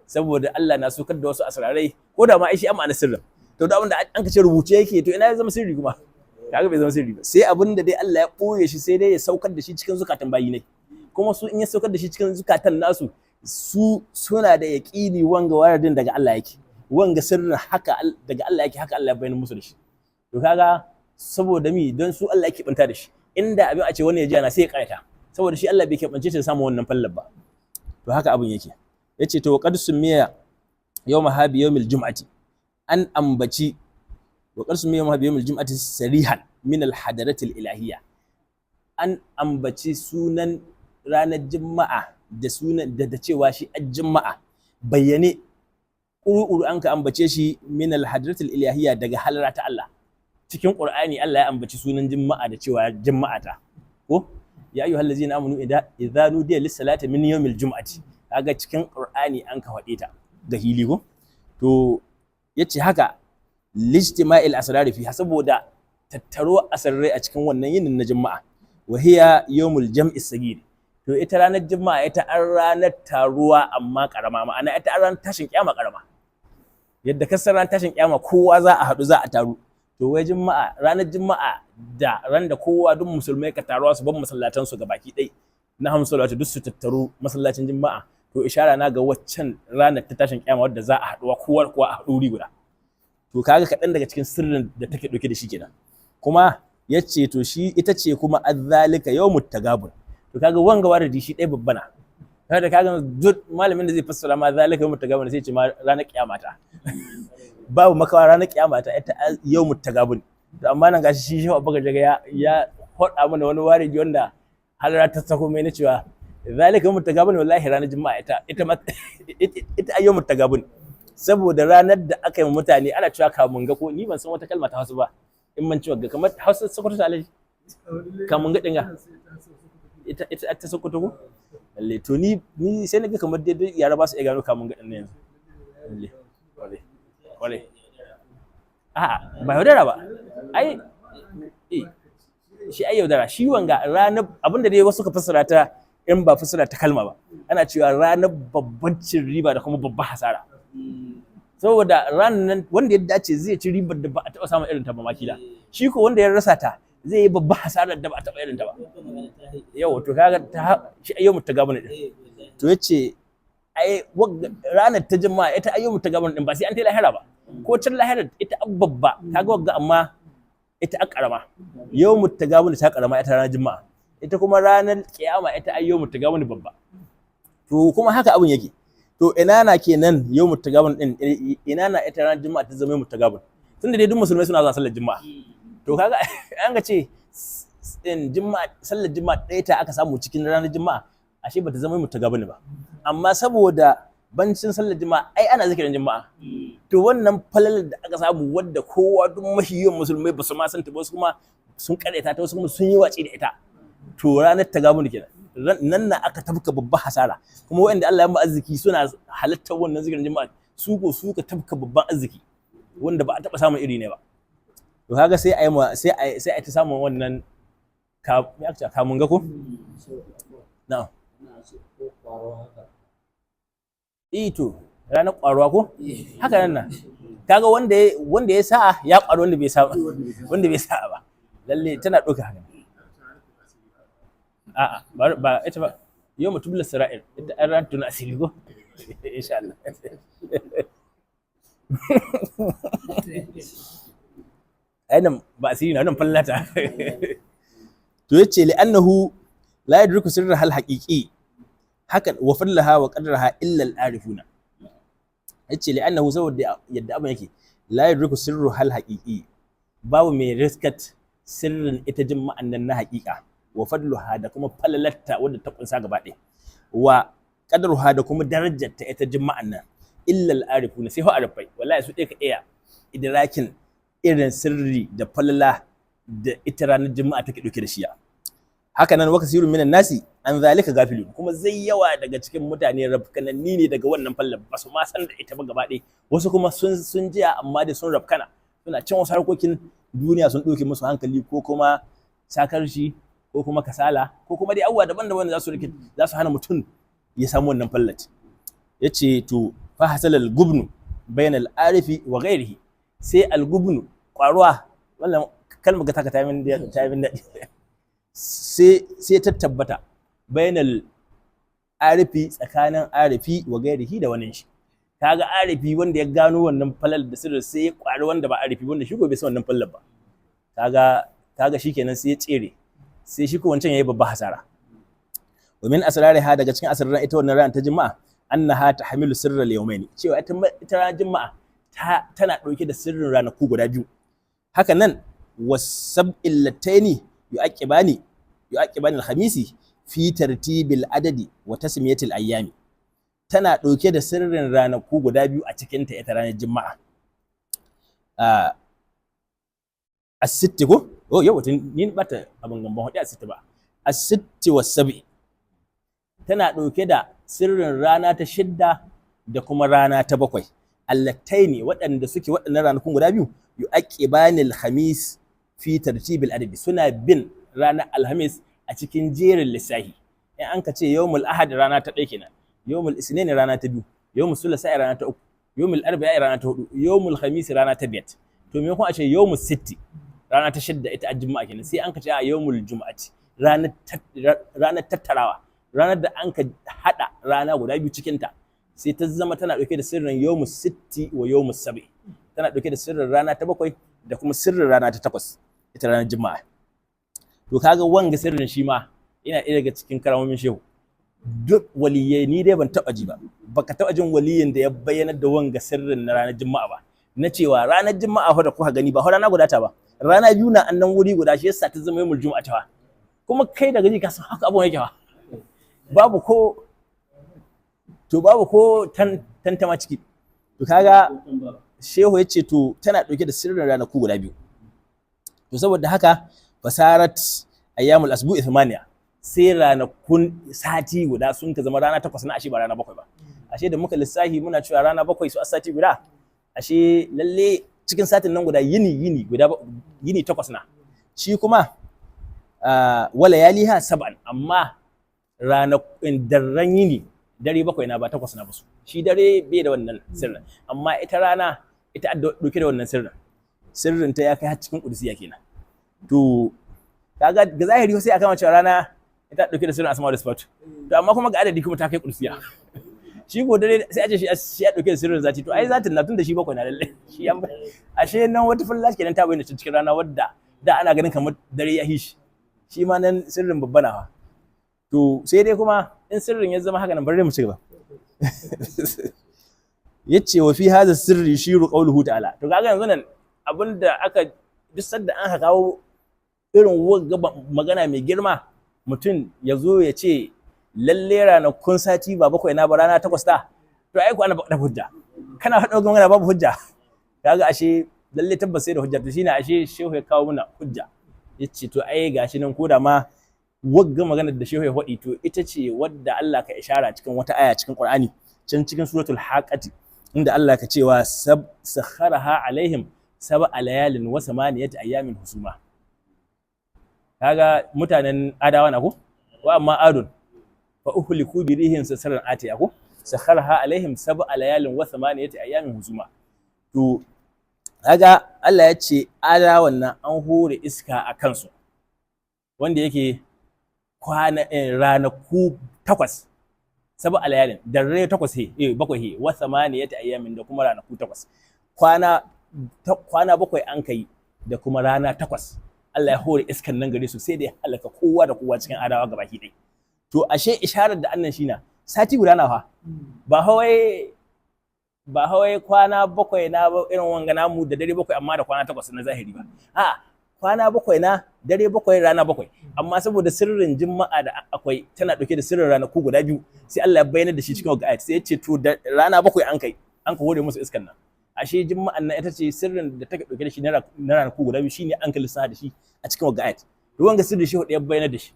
saboda Allah na sokar da wasu asrarai ko da ma ai shi amma na sirrin to da abinda an ka ce rubuce yake to ina ya zama sirri kuma kaga bai zama sirri ba sai abinda dai Allah ya boye shi sai dai ya saukar da shi cikin zukatan bayi ne kuma su in ya saukar da shi cikin zukatan nasu su suna da yaqini wanga waradin daga Allah yake wanga sirrin haka daga Allah yake haka Allah ya bayyana musu da shi to kaga saboda mi don su Allah yake banta da shi inda abin a ce wani ya ji ana sai ya karanta saboda shi Allah bai keɓance shi da samun wannan fallar ba to haka abin yake yace to qad sumiya yawma habi yawmil jum'ati an ambaci wa qad sumiya yawma habi yawmil jum'ati sarihan min al hadaratil ilahiyya an ambaci sunan ranar juma'a da sunan da cewa shi juma'a bayyane ƙuru'uru an ka ambace shi min al hadaratil ilahiyya daga halara ta Allah cikin Qur'ani Allah ya ambaci sunan juma'a da cewa juma'a ta ko ya ayyuhal ladzina amanu idza nudiya lis salati min yawmil jum'ati kaga cikin Qur'ani an ka faɗe ta ga hili ko to yace haka lijtima'il asrar fi saboda tattaro asarrai a cikin wannan yinin na juma'a wa hiya yawmul jam'i sagir to ita ranar juma'a ita an ranar taruwa amma karama ma'ana ita an ranar tashin kiyama karama yadda kasar ranar tashin kiyama kowa za a haɗu za a taru to wai juma'a ranar juma'a da ran da kowa duk musulmai ka taruwa su ban masallatan su gabaki ɗai na hamsalatu duk su tattaru masallacin juma'a to ishara na ga waccan ranar ta tashin kiyama wadda za a haɗuwa kowa a haɗu wuri guda to kaga kaɗan daga cikin sirrin da take ɗauke da shi kenan kuma yace to shi ita ce kuma azzalika yawmut tagabun to kaga wanga waradi shi ɗaya babbana kaga duk malamin da zai fassara ma zalika yawmut tagabun sai ce ma ranar kiyama ta babu makawa ranar kiyama ta ita yawmut tagabun to amma nan gashi shi Abubakar Jaga ya hoda mana wani waridi wanda halara ta sako mai na cewa zalika yawmut tagabun wallahi ranar juma'a ita yawmut tagabun saboda ranar da aka yi mutane ana cewa kamun ga ko ni ban san wata kalma ta Hausa ba in man cewa kamar Hausa Sokoto ta alaji kamun ga dinga ita ta Sokoto ko lalle to ni sai naga kamar dai yara ba su iya gano kamun ga dinnan yanzu lalle wale a'a ba yaudara ba ai shi ai yaudara shi wanga ranar abinda dai wasu ka fassara ta in ba fassara ta kalma ba ana cewa ranar babban cin riba da kuma babban hasara saboda ranar wanda ya dace zai ci ribar da ba a taɓa samun irin ta ba makila shi ko wanda ya rasa ta zai yi babban hasarar da ba a taɓa irin ta ba yau to kaga shi ayyumu ta gabana din to yace ai ranar ta jama'a ita ayyumu ta gabana din ba sai an ta lahira ba ko can lahirar ita babba kaga wagga amma ita a karama yawmu ta gabana ta karama ita ranar juma'a ita kuma ranar kiyama ita ayyumu ta gabana babba to kuma haka abun yake to ina na kenan yawmu ta gabana din ina na ita ranar juma'a ta zama yawmu ta gabana tunda dai duk musulmai suna zuwa sallar juma'a to kaga an ga ce juma'a sallar juma'a ɗaya ta aka samu cikin ranar juma'a ashe bata zama yawmu ta gabana ba amma saboda bancin sallar juma'a ai ana zikirin juma'a to wannan falalar da aka samu wadda kowa duk mahiyan musulmai ba su ma san ta ba su kuma sun kareta ta wasu kuma sun yi watsi da ita to ranar ta gamu kenan nan na aka tafka babban hasara kuma wanda Allah ya mu arziki suna halattar wannan zikirin juma'a su ko su ka tafka babban arziki wanda ba a taba samun iri ne ba to kaga sai ai sai ai ta samun wannan kamun ga ko na'am to ranar ƙwaruwa ko haka nan kaga wanda ya sa'a ya ƙwaru wanda bai sa'a ba lalle tana ɗauka haka a'a ba ita ba yau mutum lasra'il ita an ran tuna asiri ko insha Allah ainihin ba asiri na nan fallata to yace li annahu la yadriku sirra hal haqiqi hakan wa fallaha wa qadraha illa al-arifuna yace li annahu saboda yadda abin yake la yadriku sirru hal haqiqi babu mai riskat sirrin ita jima'an nan na haqiqa wa fadluha da kuma falalatta wanda ta kunsa gaba ɗaya wa qadruha da kuma darajarta ita jima'an nan illa al-arifuna sai ho arifai wallahi su ɗaya ka iya idrakin irin sirri da falala da ita ranar jima'a take dauke da shiya haka nan waka sirrun minan nasi an zalika gafilun kuma zai yawa daga cikin mutane rafkananni ne daga wannan fallar ba su ma san da ita ba gaba ɗaya wasu kuma sun jiya amma da sun rafkana suna cin wasu harkokin duniya sun ɗauke musu hankali ko kuma sakarci ko kuma kasala ko kuma dai abubuwa daban-daban da za su hana mutum ya samu wannan fallat. Yace to fa hasalal gubnu bainal arifi wa ghairihi, sai al gubnu kwaruwa, wannan kalmar ga ta min daɗi, sai ta tabbata bainal arifi, tsakanin arifi wa gairihi da wani shi. Kaga arifi wanda ya gano wannan falal da sirri sai ya kwari wanda ba arifi, wanda shi ko bai san wannan falal ba, kaga shikenan sai ya tsere, sai shi ko wancan yayi babba hasara. Wa min asrariha, daga cikin asraran ita wannan ran ta juma'a, annaha tahmilu sirral yawmaini, cewa ita ran juma'a tana dauke da sirrin ranaku guda biyu. Haka nan wasab'il lataini yu'aqibani al-khamisi fi tartibil adadi wa tasmiyatil ayyami, tana ɗauke da sirrin ranaku guda biyu a cikin ta ita ranar juma'a. As-sitti ko yau ni bata abin gamban hadi as-sitti ba, as-sitti was-sab'i, tana ɗauke da sirrin rana ta 6 da kuma rana ta 7, allataini waɗanda suke waɗannan ranakun guda biyu yu'aqibani al-khamis fi tartibil adadi, suna bin ranar alhamis a cikin jerin lissahi. In an ka ce yawmul ahad rana ta 1 kenan, yawmul isnin rana ta 2, yawmul sulasa rana ta 3, yawmul arba'a rana ta 4, yawmul khamis rana ta 5. To me kuma a ce yawmul sitti rana ta 6 ita a juma'a kenan, sai an ka ce a yawmul juma'ati ranar tattarawa, ranar da an ka hada rana guda biyu cikin ta, sai ta zama tana dauke da sirrin yawmul sitti wa yawmul sab'i, tana dauke da sirrin rana ta 7 da kuma sirrin rana ta 8 ita ranar juma'a. To kaga wanga sirrin shi ma yana ɗaya daga cikin karamomin shehu. Duk waliyai ni dai ban taɓa ji ba, baka taɓa jin waliyin da ya bayyana da wanga sirrin na ranar juma'a ba, na cewa ranar juma'a fa da kuka gani ba rana guda ta ba, rana biyu na annan wuri guda, shi yasa ta zama yawmul juma'a ta. Kuma kai daga ji ka san haka abun yake fa, babu ko tantama ciki. To kaga shehu ya ce to tana ɗauke da sirrin ranaku guda biyu. To saboda haka fasarat ayyamul asbu'i 8, sai ranakun sati guda sun ka zama rana 8 na, ashe ba rana 7 ba. Ashe da muka lissahi muna cewa rana 7 su a sati guda, ashe lalle cikin satin nan guda yini 8 na. Shi kuma wala yaliha 7, amma ranakun darren yini dare 7 na, ba 8 na ba su. Shi dare bai da wannan sirrin, amma ita rana ita dauke da wannan sirrin ta ya kai har cikin kudusiya kenan. To kaga ga zahiri sai aka mace rana ita dauke da sirrin asma da sifatu, to amma kuma ga adadi kuma ta kai kursiya. Shi ko dare sai a ce shi ya dauke da sirrin zati, to ai zatin na tun da shi 7 na lalle shi an ashe nan wata fallaci kenan ta bayyana cikin rana wadda da ana ganin kamar dare ya hishi, shi ma nan sirrin babba na fa. To sai dai kuma in sirrin ya zama haka nan bari mu ci gaba. Yace wa fi hadha sirri shiru qawluhu ta'ala. To kaga yanzu nan abinda aka duk sadda an kawo irin wagga magana mai girma, mutum ya zo ya ce lalle ranakun sati ba 7 na ba rana 8 ta, to ai ku ana da hujja, kana faɗa magana babu hujja, kaga ashe lalle tabbas sai da hujja. To shine ashe shehu ya kawo mana hujja, yace to ai gashi nan koda ma wagga maganar da shehu ya faɗi, to ita ce wadda Allah ka ishara cikin wata aya cikin Qur'ani can cikin suratul Haqqati, inda Allah ka cewa sakharaha alaihim 7 layalin wa 8 ayyamin husuma. Kaga mutanen adawa na ko, wa amma adun fa uhliku bi rihin sasaran atiya ko, sakharaha alaihim 7 layalin wa 8 ayyamin husuma. To kaga Allah ya ce adawan nan an hore iska a kansu, wanda yake ranaku 8, 7 layalin da rai 8 7 wa 8 ayyamin da kuma ranaku 8, kwana 7 an kai da kuma rana 8. Allah ya hore iskan nan gare su sai da ya halaka kowa da kowa cikin adawa gabaki ɗaya. To ashe isharar da annan shi na sati guda na fa, ba hawai kwana 7 na irin wanga namu da dare 7 amma da kwana 8 na zahiri ba. A kwana 7 na dare 7 rana 7, amma saboda sirrin juma'a da akwai tana dauke da sirrin ranaku guda biyu, sai Allah ya bayyana da shi cikin ayat, sai ya ce to da rana 7 an ka hore musu iskan nan. Ashe juma'an nan ita ce sirrin da take dauke da shi na ranaku guda biyu, shine an kalisa da shi a cikin wagga ayat. To wanga sirri shi ya bayyana da shi.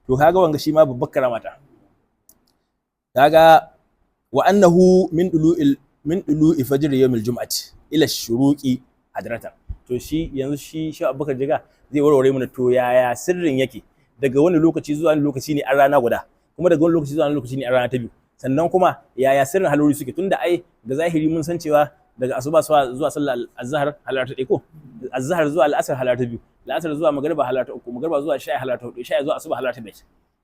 To kaga wanga shi ma babbar karamata. Kaga wa annahu min dulu'i fajr yawmil jum'ati ila shuruqi hadratan. To shi yanzu shi Abubakar Jiga zai warware mana to yaya sirrin yake daga wani lokaci zuwa wani lokaci ne an rana guda, kuma daga wani lokaci zuwa wani lokaci ne an rana ta biyu. Sannan kuma yaya sirrin haloli suke, tunda ai da zahiri mun san cewa daga asuba zuwa sallar azhar halar ta ɗaya ko, azhar zuwa al'asar halar ta biyu, al'asar zuwa magriba halar ta uku, magriba zuwa isha halar ta hudu, isha zuwa asuba halar ta biyar.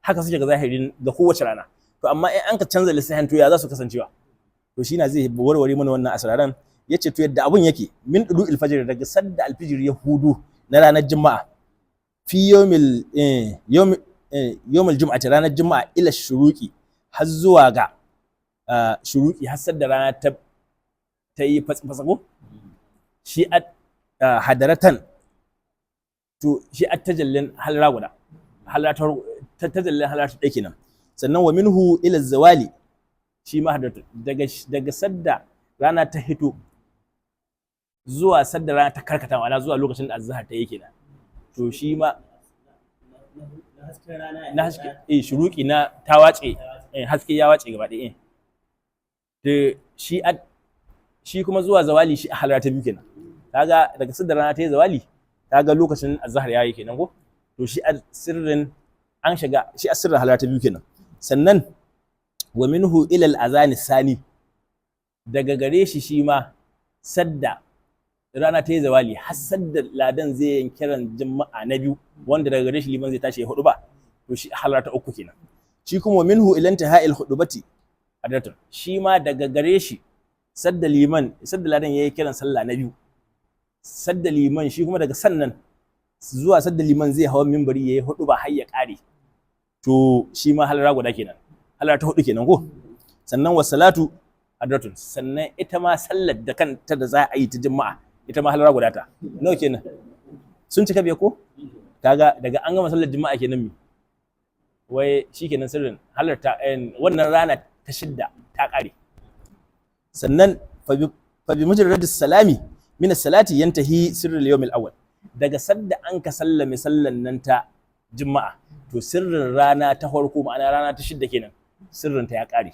Haka suke ga zahirin ga kowace rana. To amma in an ka canza lissafin to ya za su kasancewa? To shi na zai warware mana wannan asraran. Yace to yadda abun yake min dulu fajr, daga sadda alfijir ya hudu na ranar juma'a fi yawmil jum'ati, ranar juma'a ila shuruqi, har zuwa ga shuruqi, har sadda rana ta yi fasako, shi hadaratan, to shi tajallin halara guda, tajallin halara ta ɗaya kenan. Sannan wa minhu ila zawali, shi ma hadaratan, daga sadda rana ta hito zuwa sadda rana ta karkata, ma'ana zuwa lokacin da azhar ta yi kenan. To shi ma na haske shuruqi na ta wace, haske ya wace gaba ɗaya. Da shi kuma zuwa zawali, shi a halara ta biyu kenan. Kaga daga sadda rana ta yi zawali, kaga lokacin azhar ya yi kenan ko. To shi sirrin an shiga, shi sirrin halara ta biyu kenan. Sannan wa minhu ila al-azani sani, daga gare shi ma sadda rana ta yi zawali har sadda ladan zai yin kiran juma'a na biyu, wanda daga gare shi liman zai tashi ya hudu ba, to shi halara ta uku kenan. Shi kuma minhu ila intiha'il hudubati adatun, shi ma daga gare shi sadda ladan yayi kiran sallah na biyu, sadda liman shi kuma daga sannan zuwa sadda liman zai hawa minbari yayi hudu ba har ya kare, to shi ma halara guda kenan, halara ta hudu kenan ko. Sannan wasalatu adratun, sannan ita ma sallar da kanta da za a yi ta juma'a, ita ma halara guda ta nawa kenan, sun cika biya ko. Kaga daga an gama sallar juma'a kenan mi wai shikenan sirrin halarta wannan rana ta shidda ta kare. Sannan fa bi mujarrad salami min as-salati yantahi sirrul yawm al-awwal, daga sadda an ka sallame sallan nan ta juma'a, to sirrin rana ta farko, ma'ana rana ta shidda kenan, sirrin ta ya kare.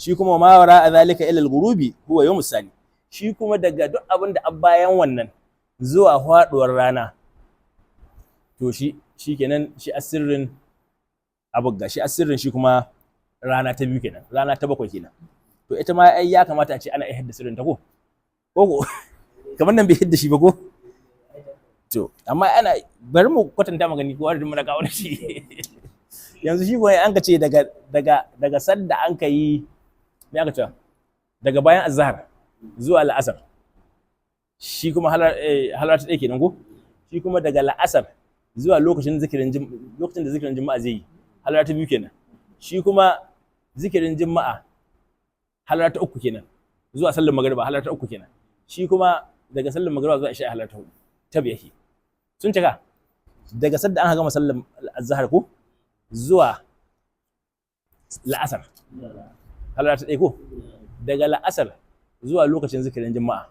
Shi kuma ma wara zalika ila al-ghurubi huwa yawm as-sani, shi kuma daga duk abin da bayan wannan zuwa faduwar rana, to shi kenan, shi asirrin abugga, shi asirrin shi kuma rana ta biyu kenan, rana ta bakwai kenan. To ita ma ai ya kamata a ce ana iya hidda sirrin ta ko kamar nan bai hidda shi ba ko. To amma bari mu kwatanta magani ko wanda mun kawo shi yanzu. Shi kuma an ka ce daga sadda an ka yi me aka ce daga bayan azhar zuwa la'asar, shi kuma halar ta ɗaya kenan ko. Shi kuma daga la'asar zuwa lokacin da zikirin juma'a zai yi, halar ta biyu kenan. Shi kuma zikirin juma'a halar ta uku kenan, zuwa sallar magriba halar ta uku kenan. Shi kuma daga sallar magriba zuwa isha halar ta hudu, ta biyu sun cika. Daga sadda an gama sallar azhar ko zuwa la'asar halar ta ɗaya ko. Daga la'asar zuwa lokacin zikirin juma'a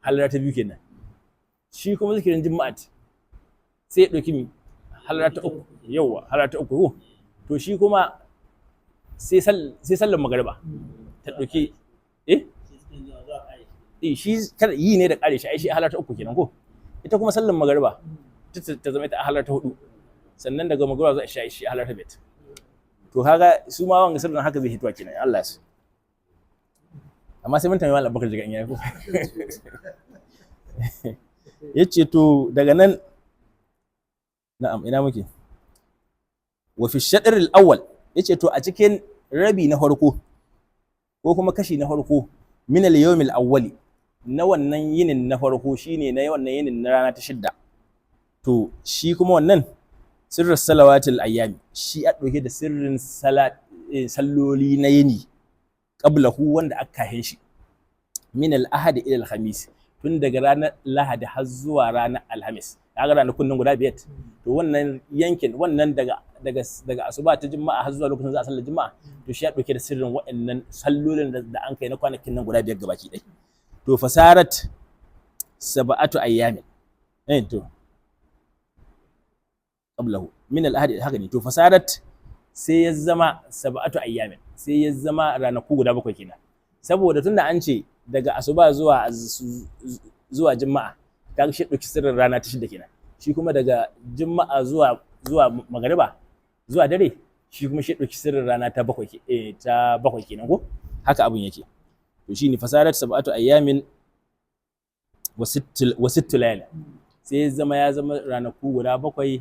halar ta biyu kenan. Shi kuma zikirin juma'a sai ya ɗauki mi halar ta uku, yawa halar ta uku ko. To shi kuma sai sallar magriba ta ɗauki shi kada yi ne da ƙare shi, ai shi halar ta uku kenan ko. Ita kuma sallar magriba ta zama ita halar ta hudu, sannan daga magriba zuwa isha shi halar ta biyar. To kaga su ma wanga sirrin haka zai hituwa kenan, Allah ya so. Amma sai mun tambayi Malam Abubakar Jigan yayi ko yace to daga nan na'am ina muke. Wa fi shadr al-awwal, yace to a cikin rabi na farko ko kuma kashi na farko min al-yawm al-awwali, na wannan yinin na farko, shine na wannan yinin na rana ta shidda, to shi kuma wannan sirrin salawatul ayyami, shi a ɗauke da sirrin salloli na yini qablahu, wanda aka kahin shi min al-ahad ila al-khamis, tun daga ranar lahadi har zuwa ranar alhamis. Kaga ranakun nan guda biyar, to wannan yankin wannan daga asuba ta juma'a har zuwa lokacin za a sallar juma'a, to shi ya ɗauke da sirrin waɗannan sallolin da an kai na kwanakin nan guda biyar gabaki ɗaya. To fasarat sab'atu ayyamin, to qablahu min al-ahad, haka ne. To fasarat sai ya zama sab'atu ayyamin, sai ya zama ranaku guda bakwai kenan. Saboda tunda an ce daga asuba zuwa juma'a, kaga shi ɗauki sirrin rana ta shida kenan. Shi kuma daga juma'a zuwa zuwa magariba zuwa dare shi kuma shi ɗauki sirrin rana ta bakwai kenan ko haka abun yake. To shine fasarat sab'atu ayyamin wa sittu layal, sai ya zama ranaku guda bakwai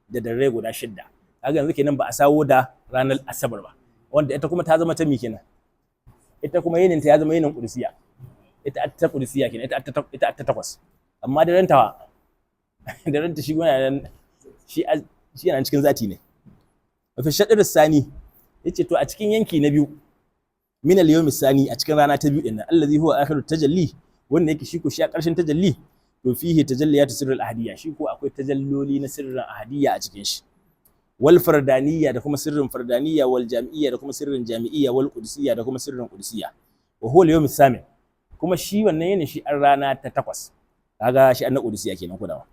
da darre guda shidda. Kaga yanzu kenan ba a sawo da ranar asabar ba, wanda ita kuma ta zama ta mi kenan, ita kuma yinin ta ya zama yinin qudsiya, ita ta qudsiya kenan, ita ta takwas. Amma daren ta shi wannan shi yana cikin zati ne. Fi shaɗir sani yace to a cikin yanki na biyu min al-yawm sani, a cikin rana ta biyu din nan, allazi huwa akhiru tajalli, wanda yake shi ko shi a ƙarshen tajalli, to fihi tajalliyatu sirrul ahadiyya, shi ko akwai tajalloli na sirrin ahadiyya a cikin shi, wal fardaniyya da kuma sirrin fardaniyya, wal jami'iyya da kuma sirrin jami'iyya, wal qudsiyya da kuma sirrin qudsiyya. Wa huwa al-yawm samin, kuma shi wannan yana shi an rana ta takwas, kaga shi an na qudsiyya kenan kudawa.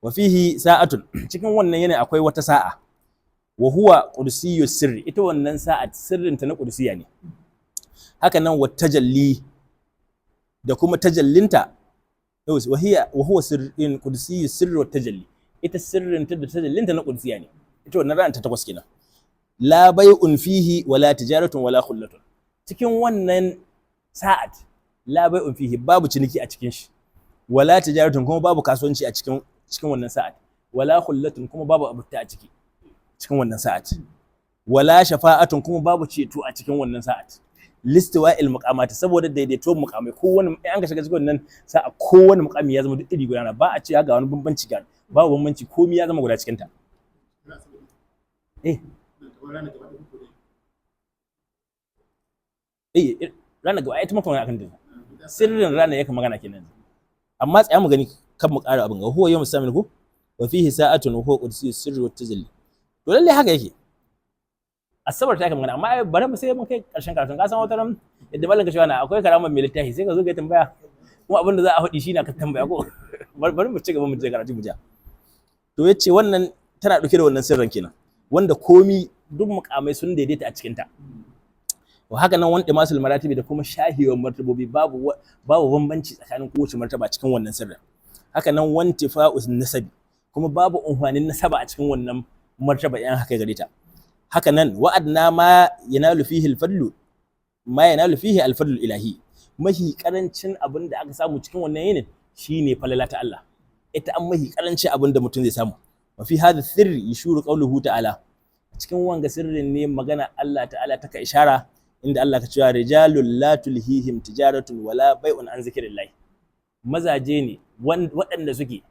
Wa fihi sa'atun, cikin wannan yana akwai wata sa'a, wa huwa qudsiyyu sirri, ita wannan sa'a sirrin ta na qudsiyya ne. Haka nan wa tajalli da kuma tajallinta, wa huwa sirrin qudsiyyu sirri wa tajalli, ita sirrin ta da tajallinta na qudsiyya ne, ita wannan rana ta takwas kenan. La bai'un fihi wala tijaratun wala khullatun, cikin wannan sa'at la bai'un fihi, babu ciniki a cikin shi, wala tijaratun kuma babu kasuwanci a cikin wannan sa'at, wala khullatun kuma babu abuta a cikin wannan sa'at, wala shafa'atun kuma babu ceto a cikin wannan sa'at. Listiwa'il muqamati, saboda daidaito muqamai, kowanne an ka shiga cikin wannan sa'a kowanne muqami ya zama duk iri guda, ba a ce ga wani bambanci, ga babu bambanci, komai ya zama guda cikin ta. Rana gaba ita muka magana akan ta, sirrin rana yake magana kenan. Amma tsaya mu gani kan mu ƙara abin ga huwa yawm samin ku wa fihi sa'atun wa huwa qudsiyyu sirri wat tajalli. To lalle haka yake, asabar ta kai magana, amma bari mu sai mun kai karshen karatun. Ka san wata ran yadda mallan ka cewa na akwai karamar mai littafi, sai ka zo ka tambaya kuma abin da za a faɗi shi na ka tambaya ko. Bari mu ci gaba mu je karatu mu ja. To yace wannan tana dauke da wannan sirrin kenan, wanda komi duk mukamai sun daidaita a cikin ta. Wa haka nan wanda masul maratibi da kuma shahiyar martabobi, babu bambanci tsakanin kowace martaba cikin wannan sirrin. Haka nan wantifa'us nasabi, kuma babu unhwanin nasaba a cikin wannan martaba yan haka gare ta. Haka nan wa'adna ma yanalu fihi al-fadlu ilahi, mahi karancin abin da aka samu cikin wannan yinin shine falala ta Allah, ita an mahi karancin abin da mutum zai samu. Wa fi hadha sirri yashuru qawluhu ta'ala, cikin wanga sirrin ne magana Allah ta'ala ta ka ishara, inda Allah ka cewa rijalul la tulhihim tijaratun wala bai'un an zikrillah, mazaje ne waɗanda suke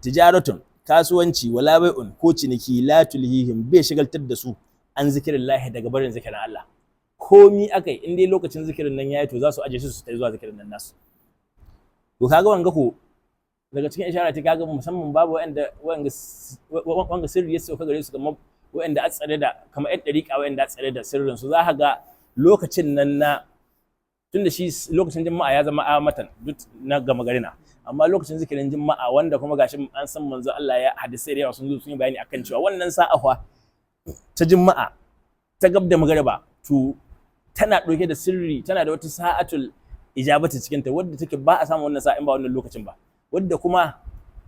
tijaratun kasuwanci, wala bai'un ko ciniki, la tulhihim bai shigaltar da su an zikrillah daga barin zikirin Allah. Komi akai in dai lokacin zikirin nan yayi, to za su aje su ta zuwa zikirin nan nasu. To kaga wanga ko daga cikin ishara ta kaga musamman babu wanga sirri ya sauka gare su, kamar wanda a tsare da kamar ɗan dariƙa wanda a tsare da sirrin su, za ka ga lokacin nan na, tunda shi lokacin juma'a ya zama amatan duk na gama gari na, amma lokacin zikirin juma'a wanda kuma gashi an san manzo Allah ya hadisai da yawa sun zo sun yi bayani akan cewa wannan sa'a ta juma'a ta gab da magariba, to tana ɗauke da sirri, tana da wata sa'atul ijabati cikin ta, wadda take ba a samu wannan sa'in ba wannan lokacin ba, wadda kuma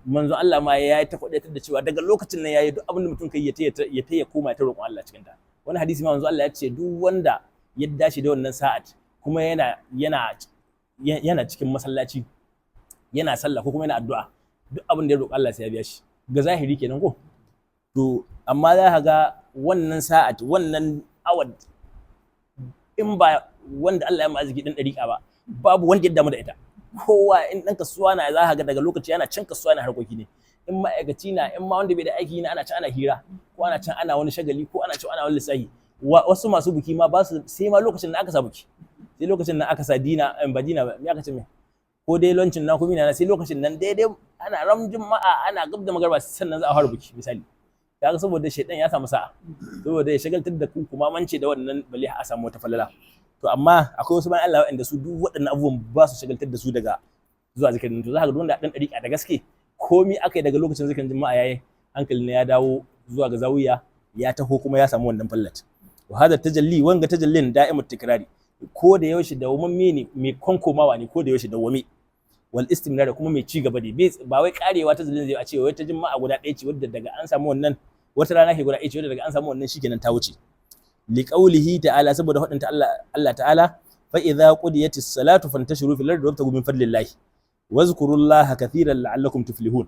manzo Allah ma ya yi ta kwadaitar da cewa daga lokacin nan yayi duk abin da mutum kai ya koma ta roƙon Allah cikin ta. Wani hadisi ma manzo Allah ya ce duk wanda ya dace da wannan sa'at kuma yana cikin masallaci yana sallah ko kuma yana addu'a, duk abin da ya roƙi Allah sai ya biya shi, ga zahiri kenan ko. To amma za ka ga wannan sa'at, wannan awad, in ba wanda Allah ya ma arziki dan dariƙa ba, babu wanda ya damu da ita. Kowa in dan kasuwa na, za ka ga daga lokaci yana cin kasuwa na harkoki ne, in ma'aikaci na, in ma wanda bai da aiki na, ana ci ana hira, ko ana cin ana wani shagali, ko ana ci ana wani lissahi. Wasu masu buki ma ba su sai ma lokacin da aka sa buki, sai lokacin da aka sa dina ba dina ba, me aka ce me, ko dai lancin na kuma na, sai lokacin nan daidai ana ram juma'a ana gab da magarba sannan za a fara buki misali. Kaga saboda shedan ya samu sa'a, saboda ya shagaltar da ku kuma mance da wannan bali a samu wata falala. To amma akwai wasu bayan Allah waɗanda su duk waɗannan abubuwan ba su shagaltar da su daga zuwa zikirin. To za ka ga wanda dan dariƙa da gaske, komai akai daga lokacin zikirin juma'a yayi, hankali ne ya dawo zuwa ga zawiya, ya taho kuma ya samu wannan fallat. Wa hada tajalli, wanga tajallin da'imut tikrari, ko da yaushe dawwamme ne, mai konkomawa ne, ko da yaushe dawwame. wal istimrar da kuma mai ci gaba ne ba wai karewa ta zulun zai a ce wai ta juma'a guda ɗaya ce wadda daga an samu wannan wata rana ke guda ɗaya ce wadda daga an samu wannan shikenan ta wuce li qawlihi ta'ala saboda hadin Allah ta'ala fa idza qudiyatis salatu fantashiru fil ardi wabtagu min fadlillahi wazkurullaha kathiran la'allakum tuflihun.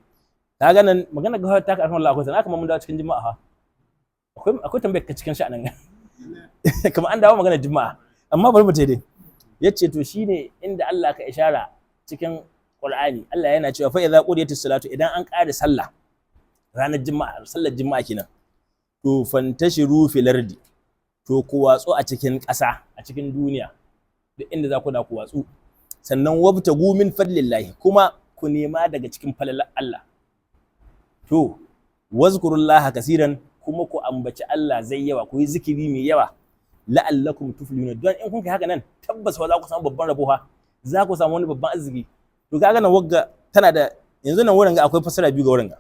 Kaga nan magana ga ta ka Allah akwai sana kuma mun dawo cikin juma'a ha akwai tambayar ka cikin sha'anin kamar an dawo magana juma'a amma bari mu tai dai yace to shine inda Allah ka ishara cikin Qur'ani Allah yana cewa fa idza qudiyatis salatu idan an ƙare sallah ranar juma'a sallar juma'a kenan to fantashiru fil ardi to ku watsu a cikin ƙasa a cikin duniya duk inda za ku da ku watsu sannan wabtagu min fadlillahi kuma ku nema daga cikin falalar Allah to wazkurullaha kaseeran kuma ku ambaci Allah zai yawa ku yi zikiri mai yawa la'allakum tuflihun don in kun kai haka nan tabbas fa za ku samu babban rabo ha za ku samu wani babban arziki to kaga nan wagga tana da yanzu nan wurin ga akwai fasara biyu ga wurin ga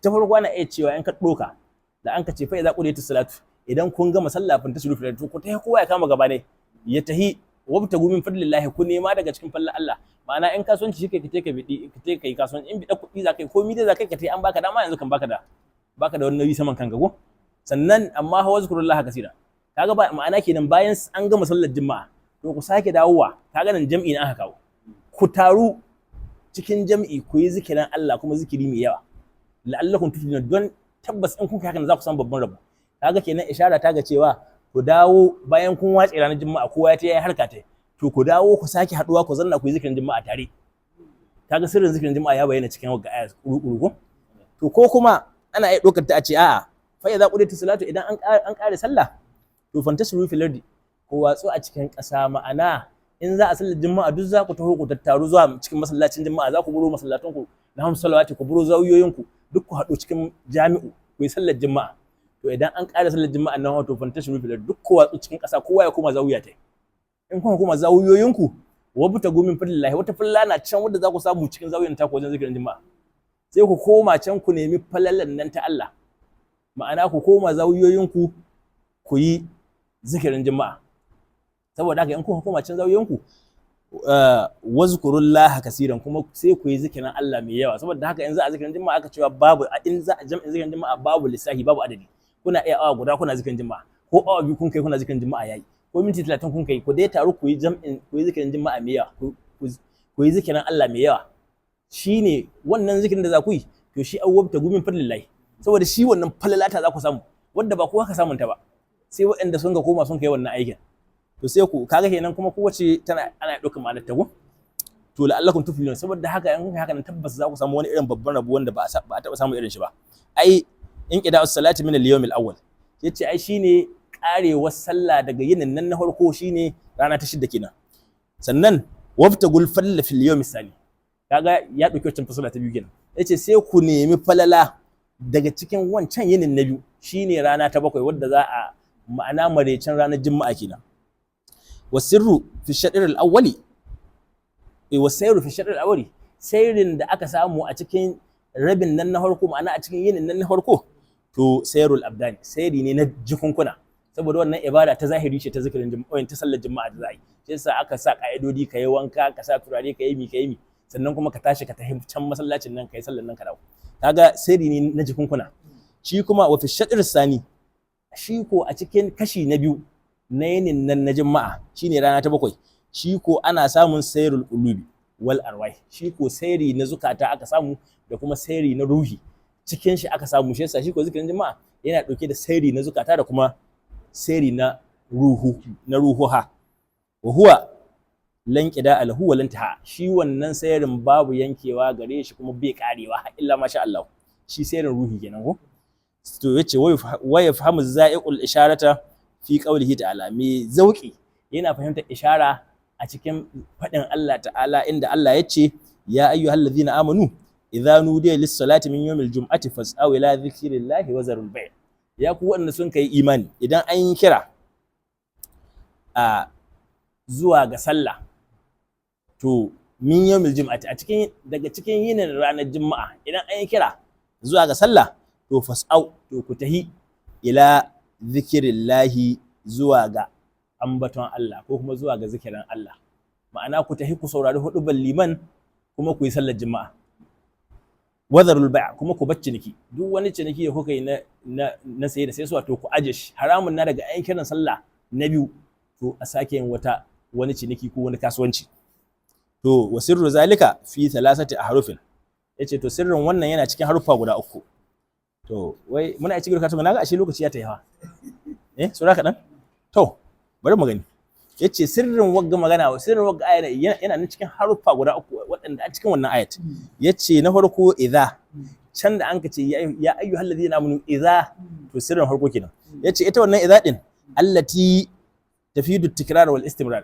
ta farko ana iya cewa in ka doka da an ka ce fa idza qudiyatis salatu idan kun gama sallah fa tasuru fil to ku tahi kowa ya kama gaba ne ya tahi wabtagu min fadlillahi ku nema daga cikin fallan Allah ma'ana in kasuwanci shike kake ka bidi kake kai kasuwanci in bida kuɗi zakai komai dai zakai ka tai an baka dama yanzu kan baka da wani nauyi saman kanka ko sannan amma hawa zikrullahi kasira kaga ba ma'ana kenan bayan an gama sallar juma'a to ku sake dawowa kaga nan jam'i na aka kawo ku taru cikin jam'i ku yi zikirin Allah kuma zikiri mai yawa la'allakum tuflihun don tabbas in kun kai haka za ku samu babban rabo kaga kenan ishara ta ga cewa ku dawo bayan kun wace ranar juma'a kowa ya ta yi harka ta to ku dawo ku sake haduwa ku zanna ku yi zikirin juma'a tare kaga sirrin zikirin juma'a ya bayyana cikin wagga aya kuru to ko kuma ana iya dokar ta a ce a'a fa idza qudiyatis salatu idan an kare sallah to fantasiru fil ardi ku watsu a cikin ƙasa ma'ana in za a sallar juma'a duk za ku taho ku tattaru zuwa cikin masallacin juma'a za ku buro masallatan ku na hamsu salawati ku buro zawiyoyin ku duk ku haɗu cikin jami'u ku yi sallar juma'a to idan an ƙara sallar juma'a nan wato fantashin rufi duk kowa cikin ƙasa kowa ya koma zawiya ta in kuma koma zawiyoyinku wabuta gumin fadillahi wata falla na can wanda za ku samu cikin zawiyan ta wajen zikirin juma'a sai ku koma can ku nemi falalan nan ta Allah ma'ana ku koma zawiyoyinku ku yi zikirin juma'a saboda haka in kun koma can zawiyoyinku wazkurullaha kaseeran kuma sai ku yi zikirin Allah mai yawa saboda haka in za a zikirin juma'a aka cewa babu in za a jam'in zikirin juma'a babu lissahi babu adadi kuna iya awa guda kuna zikirin juma'a ko awa biyu kun kai kuna zikirin juma'a yayi ko minti 30 kun kai ku dai taru ku yi jam'in ku yi zikirin juma'a mai yawa ku yi zikirin Allah mai yawa shine wannan zikirin da za ku yi to shi awwabta gumin fadlillahi saboda shi wannan falalata za ku samu wanda ba kowa ka samun ta ba sai waɗanda sun ga koma sun kai wannan aikin to sai ku kaga kenan kuma kowace tana ana ɗaukar ma'anar ta ko to la'allakum tuflihun saboda haka in haka nan tabbas za ku samu wani irin babban rabo wanda ba a taɓa samu irin shi ba ai in qida'us salati min al-yawm al-awwal yace ai shine karewar sallah daga yinin nan na farko shine rana ta 6 kenan sannan wabtagul fadla fil yawm as-sani kaga ya dauki wancan fasala ta biyu kenan yace sai ku nemi falala daga cikin wancan yinin na biyu shine rana ta 7 wadda za a ma'ana marecin ranar juma'a kenan wasirru fi shadr al-awwali wasirru fi shadr al-awwali sirrin da aka samu a cikin rabin nan na farko ma'ana a cikin yinin nan na farko to sayrul abdani sayri ne na jikunkuna saboda wannan ibada ta zahiri ce ta zikirin juma'a ta sallar juma'a da za a yi shi yasa aka sa ka'idodi ka yi wanka ka sa turare ka yi mi sannan kuma ka tashi ka tafi can masallacin nan ka yi sallar nan ka dawo kaga sayri ne na jikunkuna shi kuma wa fi shadr sani shi ko a cikin kashi na biyu na yinin nan na juma'a shine rana ta 7 shi ko ana samun sayrul qulubi wal arwah shi ko sayri na zukata aka samu da kuma sayri na ruhi cikin shi aka samu shi yasa shi ko zikirin juma'a yana dauke da sayri na zukata da kuma sayri na ruhuha wa huwa lan qida alahu wa lan taha shi wannan sayrin babu yankewa gare shi kuma bai karewa illa masha Allah shi sayrin ruhi kenan ko to yace wa yafhamu za'iqul isharata fi qawlihi ta'ala me zauki yana fahimtar ishara a cikin fadin Allah ta'ala inda Allah yace ya ayyuhallazina amanu idza nudiya lis-salati min yawmil jum'ati fas'au ila dhikrillahi wa zarul bay' ya ku wanda sun kai imani idan an yi kira a zuwa ga sallah to min yawmil jum'ati a cikin daga cikin yinin ranar juma'a idan an yi kira zuwa ga sallah to fas'au to ku tahi ila dhikrillahi zuwa ga ambaton Allah ko kuma zuwa ga zikirin Allah ma'ana ku tahi ku saurari hudubar liman kuma ku yi sallar juma'a. Wadharul bai' kuma ku bar ciniki, duk wani ciniki da kuka yi na saye da sayarwa to ku aje shi, haramun na daga ayin kiran sallah na biyu to a sake yin wani ciniki ko wani kasuwanci. To wa sirru zalika fi thalathati ahrufin, yace to sirrin wannan yana cikin haruffa guda uku. To wai muna ci gaba da naga ashe lokaci ya tayi hawa. Sura kaɗan? To bari mu gani. Yace sirrin wagga magana, sirrin wagga aya yana nan cikin haruffa guda uku waɗanda a cikin wannan ayat. Yace na farko idza, can da anka ce ya ayyuhal ladina amanu idza, to sirrin farko kenan. Yace ita wannan idza din allati tafidu tikrar wal istimrar,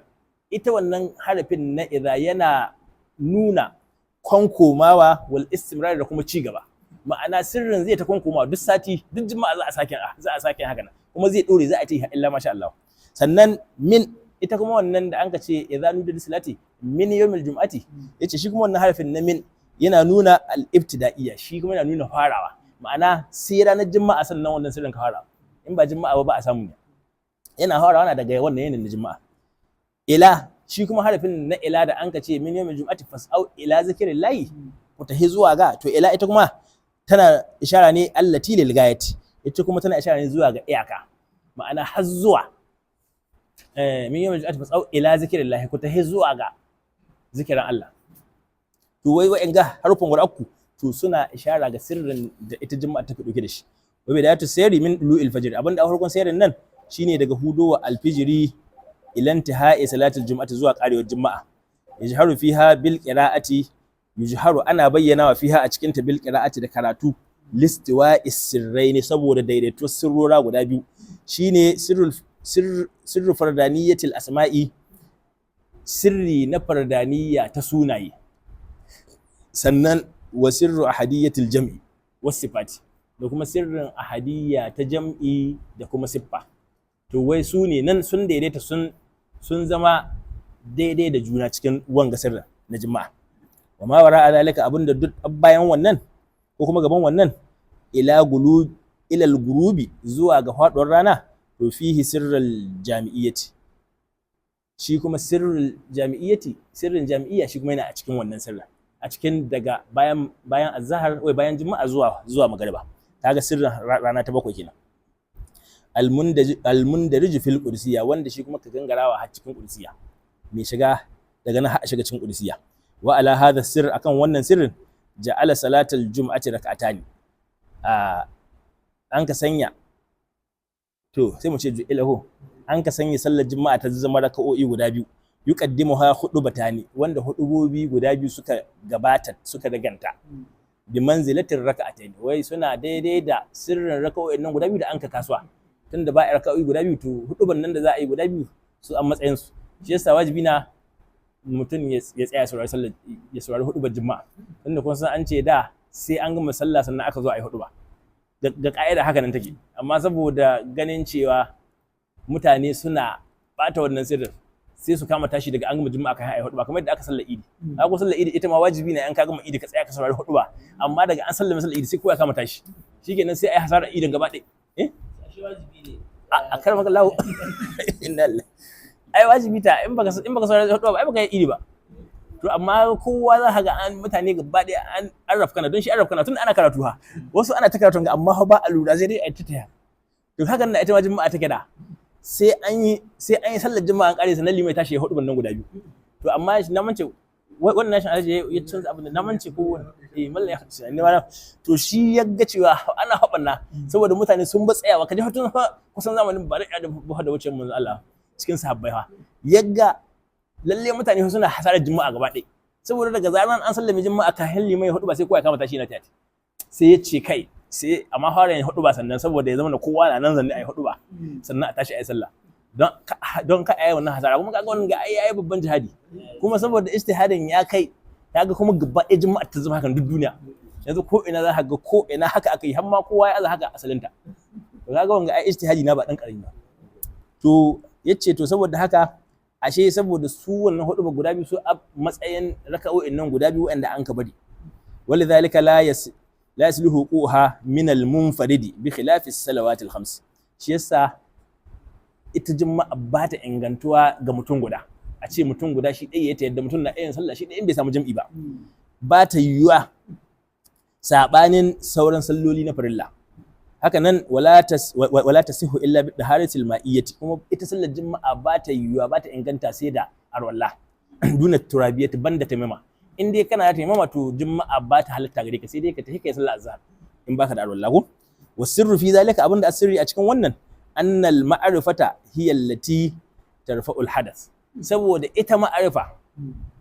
ita wannan harafin na idza yana nuna kwankomawa wal istimrar da kuma ci gaba. Ma'ana sirrin zai ta kwankomawa duk sati, duk juma'a za a sake haka nan, kuma zai dore, za a yi illa masha Allah. Sannan min, ita kuma wannan da anka ce idza nudiya lis-salati min yawmil jum'ati, yace shi kuma wannan harafin na min yana nuna al-ibtida'iyya, shi kuma yana nuna farawa. Ma'ana sai ranar juma'a sannan wannan sirrin ka fara, in ba juma'a ba a samu. Yana farawa na daga wannan yinin na juma'a. Ila, shi kuma harafin na ila da anka ce min yawmil jum'ati fas'au ila zikrillahi, ku tahi zuwa ga, to ila ita kuma tana ishara ne allati lil gayati, ita kuma tana ishara ne zuwa ga iyaka, ma'ana har zuwa min yawmil jum'ati fas'au ila zikrillahi, ku tahi zuwa ga zikirin Allah. To wai wa'anga harufan guda uku to suna ishara ga sirrin da ita juma'a take dauke da shi. Wa bidayatu sayri min dulu'il fajr, abinda a farkon sayrin nan shine daga hudowa alfijiri ila intihai salatul jum'ati zuwa karewar juma'a. Yajharu fiha bil qira'ati, yujharu ana bayyanawa fiha a cikin ta bil qira'ati da karatu, listiwa'i sirraini, saboda daidaituwar sirrora guda biyu. Shine sirru fardaniyatil asma'i, sirri na fardaniya ta sunaye. Sannan wa sirru ahadiyatil jam'i was sifati, da kuma sirrin ahadiyya ta jam'i da kuma siffa. To wai su ne nan sun daidaita, sun zama daidai da juna cikin wanga sirrin na juma'a. Wa ma wara zalika, abinda duk bayan wannan ko kuma gaban wannan, ila gurubi zuwa ga faduwar rana, to fihi sirrul jami'iyyati, shi kuma sirrin jami'iyya shi kuma yana a cikin wannan sirrin, a cikin daga bayan azhar, bayan juma'a zuwa magriba. Kaga sirrin rana ta bakwai kenan. Almundarij fil qudsiyya, wanda shi kuma ka gangarawa har cikin qudsiyya, mai shiga daga nan har shiga cikin qudsiyya. Wa ala hadha sirr, akan wannan sirrin ja'ala salatal jum'ati rak'atani, an ka sanya, to sai mu ce ju'ilahu, an ka sanya sallar juma'a ta zama raka'o'i guda biyu, yuqaddimuha hudubatani, wanda hudubobi guda biyu suka gabata, suka daganta, bi manzilatir raka'atayn, wai suna daidai da sirrin raka'o'in nan guda biyu da an ka kasuwa. Tunda ba a raka'o'i guda biyu, to huduban nan da za a yi guda biyu su an matsayin su. Shi yasa wajibi na mutum ya tsaya saurari sallar, ya saurari hudubar juma'a. Tunda kun san an ce da sai an gama sallah sannan aka zo a yi huduba. Ga ka'ida haka nan take. Amma saboda ganin cewa mutane suna bata wannan sirrin, sai su kama tashi daga an gama juma'a kai a yi huduba, kamar yadda aka sallar idi. Aka sallar idi ita ma wajibi ne an ka gama idi ka tsaya ka saurari huduba. Amma daga an sallame sallar idi sai kowa ya kama tashi. Shikenan sai a yi hasarar idin gaba ɗaya. Wajibi ne a karmaka lahu. Inna lillahi, ai wajibi ta, in baka saurari hudu ba ai baka yi idi ba. To amma kowa za ka ga mutane gaba ɗaya an rafkana, don shi an rafkana tun ana karatu ha, wasu ana ta karatu amma ba a lura, sai dai a tattaya. To hakan na ita ma juma'a take da, sai an yi sallar juma'a an kare sanan limai tashi ya hudu nan guda biyu. To amma na mance wannan nashin alaji ya canza abin da na mance ko mallan ya hadisi ne ma, to shi ya ga cewa ana haɓanna saboda mutane sun ba tsayawa, kaje hotun kusan zamanin ba da wucin manzo Allah cikin sahabbai fa, yagga lalle mutane suna hasarar juma'a gaba ɗaya, saboda daga zaran an sallame juma'a ka halli mai hudu ba sai kowa ya kama tashi na tayati. Sai ya ce kai, sai amma fara yin hudu ba sannan, saboda ya zama da kowa na nan zanne ayi hudu ba sannan a tashi ayi sallah, don ka ayi wannan hasara. Kuma kaga wannan ga ayi babban jihadi, kuma saboda ijtihadin ya kai, kaga kuma gaba ɗaya juma'a ta zama hakan duk duniya. Yanzu ko ina za ka ga ko ina haka aka yi, har ma kowa ya aza haka asalinta. To kaga wannan ai ijtihadi na ba dan karami ba. To yace to saboda haka ashe saboda su wannan hudu ba guda biyu su a matsayin raka'o'in nan guda biyu wanda an ka bari, walidhalika la yasluhu quha min al-munfaridi bi khilafi as-salawat al-khams. Shi yasa ita juma'a ba ta ingantuwa ga mutum guda, a ce mutum guda shi ɗaya ya ta yadda mutum na ɗayan sallah shi ɗaya in bai samu jam'i ba. ba ta yiwuwa sabanin sauran salloli na farilla. Haka nan wala tasihu illa bi daharatil ma'iyyati, kuma ita sallar juma'a ba ta yiwuwa, ba ta inganta sai da arwalla duna turabiyati, banda taimama. In dai kana da taimama to juma'a ba ta halatta gare ka, sai dai ka tafi kai sallar azhar in baka da arwalla ko. Wasirru fi zalika, abinda asirri a cikin wannan, annal ma'rifata hiya allati tarfa'ul hadath, saboda ita ma'arifa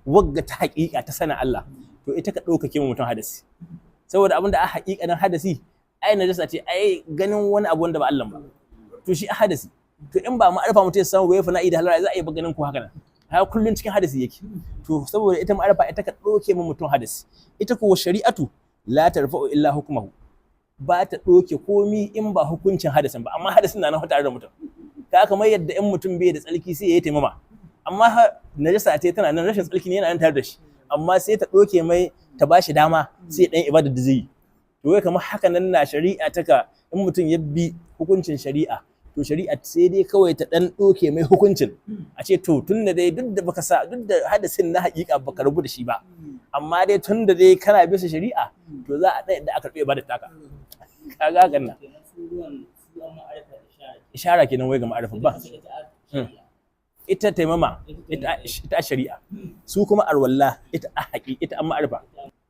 wagga ta haƙiƙa ta sana Allah, to ita ka ɗaukake mu mutum hadasi. Saboda abinda a haƙiƙanin hadasi ai najasa ce, ai ganin wani abu wanda ba Allah ba, to shi a hadasi. To in ba ma'arifa mutum ya samu bai fana'i da halara, za a yi ganin ko haka nan, har kullun cikin hadasi yake. To saboda ita ma'arifa ita ka ɗauke mu mutum hadasi. Ita ko shari'atu la tarfa'u illa hukmuhu, ba ta ɗauke komi in ba hukuncin hadasin ba, amma hadasin na nan tare da mutum. Ka kamar yadda in mutum bai da tsalki sai ya yi taimama, amma najasa ce tana nan, rashin tsalki ne yana nan tare da shi, amma sai ta ɗauke mai, ta ba shi dama sai ɗan ibada da zai yi. To wai kamar haka nan na shari'a taka, in mutum ya bi hukuncin shari'a, to shari'a sai dai kawai ta ɗan ɗauke mai hukuncin, a ce to tun da dai duk da hadasin na haƙiƙa baka rubu da shi ba, amma dai tun da dai kana bisa shari'a, to za a ɗaya da aka karɓe ibadar taka. Kaga hakan nan ishara kenan wai ga ma'arifin ba. Ita taimama ita shari'a, su kuma arwalla ita a haƙi, ita an ma'arifa.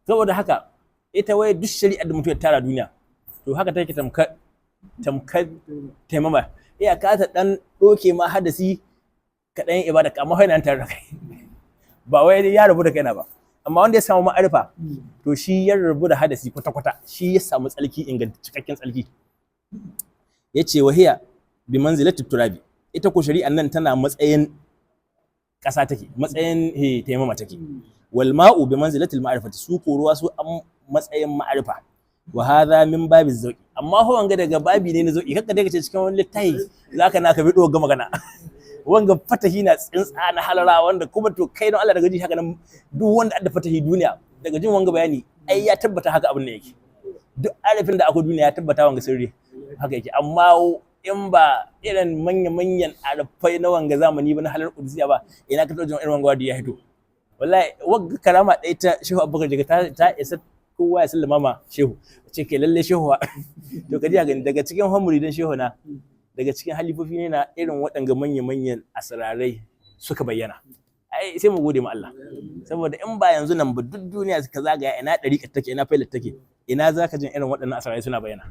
Saboda haka ita wai duk shari'ar da mutum ya tara duniya, to haka take tamkar taimama. Iyaka ta ɗan ɗoke ma hadasi ka ɗan ibada ka, amma yana tare da kai, ba wai ya rabu da kaina ba. Amma wanda ya samu ma'arifa, to shi ya rabu da hadasi kwata-kwata, shi ya samu tsalki, cikakken tsalki. Yace wahiya bi manzilati turabi, ita ko shari'an nan tana matsayin ƙasa take, matsayin taimama take. Wal ma'u bi manzilatil ma'rifati, su ko ruwa su an matsayin ma'arifa. Wa hadha min babi zauqi, amma ho wanga daga babi ne na zauqi, kakka daga cikin wani littafi zaka na ka bi doga magana. Wanga fatahi na tsintsa na halara, wanda kuma to kai don Allah daga ji haka nan, duk wanda da fatahi duniya daga jin wanga bayani ai ya tabbata haka abin ne yake. Duk arifin da akwai duniya ya tabbata wanga sirri haka yake. Amma in ba irin manya-manyan arafai na wanga zamani ba na halar kudusiya ba, ina ka taɓa irin wanga wanda ya hito. Wallahi wagga karama ɗaya ta Shehu Abubakar Jiga ta isa kowa ya sallama ma Shehu, ce ke lalle Shehu to ka ji gani daga cikin hamuridan Shehu na, daga cikin halifofi ne na irin waɗanga manya-manyan asirarai suka bayyana. Ai sai mu gode ma Allah, saboda in ba yanzu nan ba duk duniya suka zagaya, ina ɗariƙar take, ina failat take, ina zaka jin irin waɗannan asirarai suna bayyana.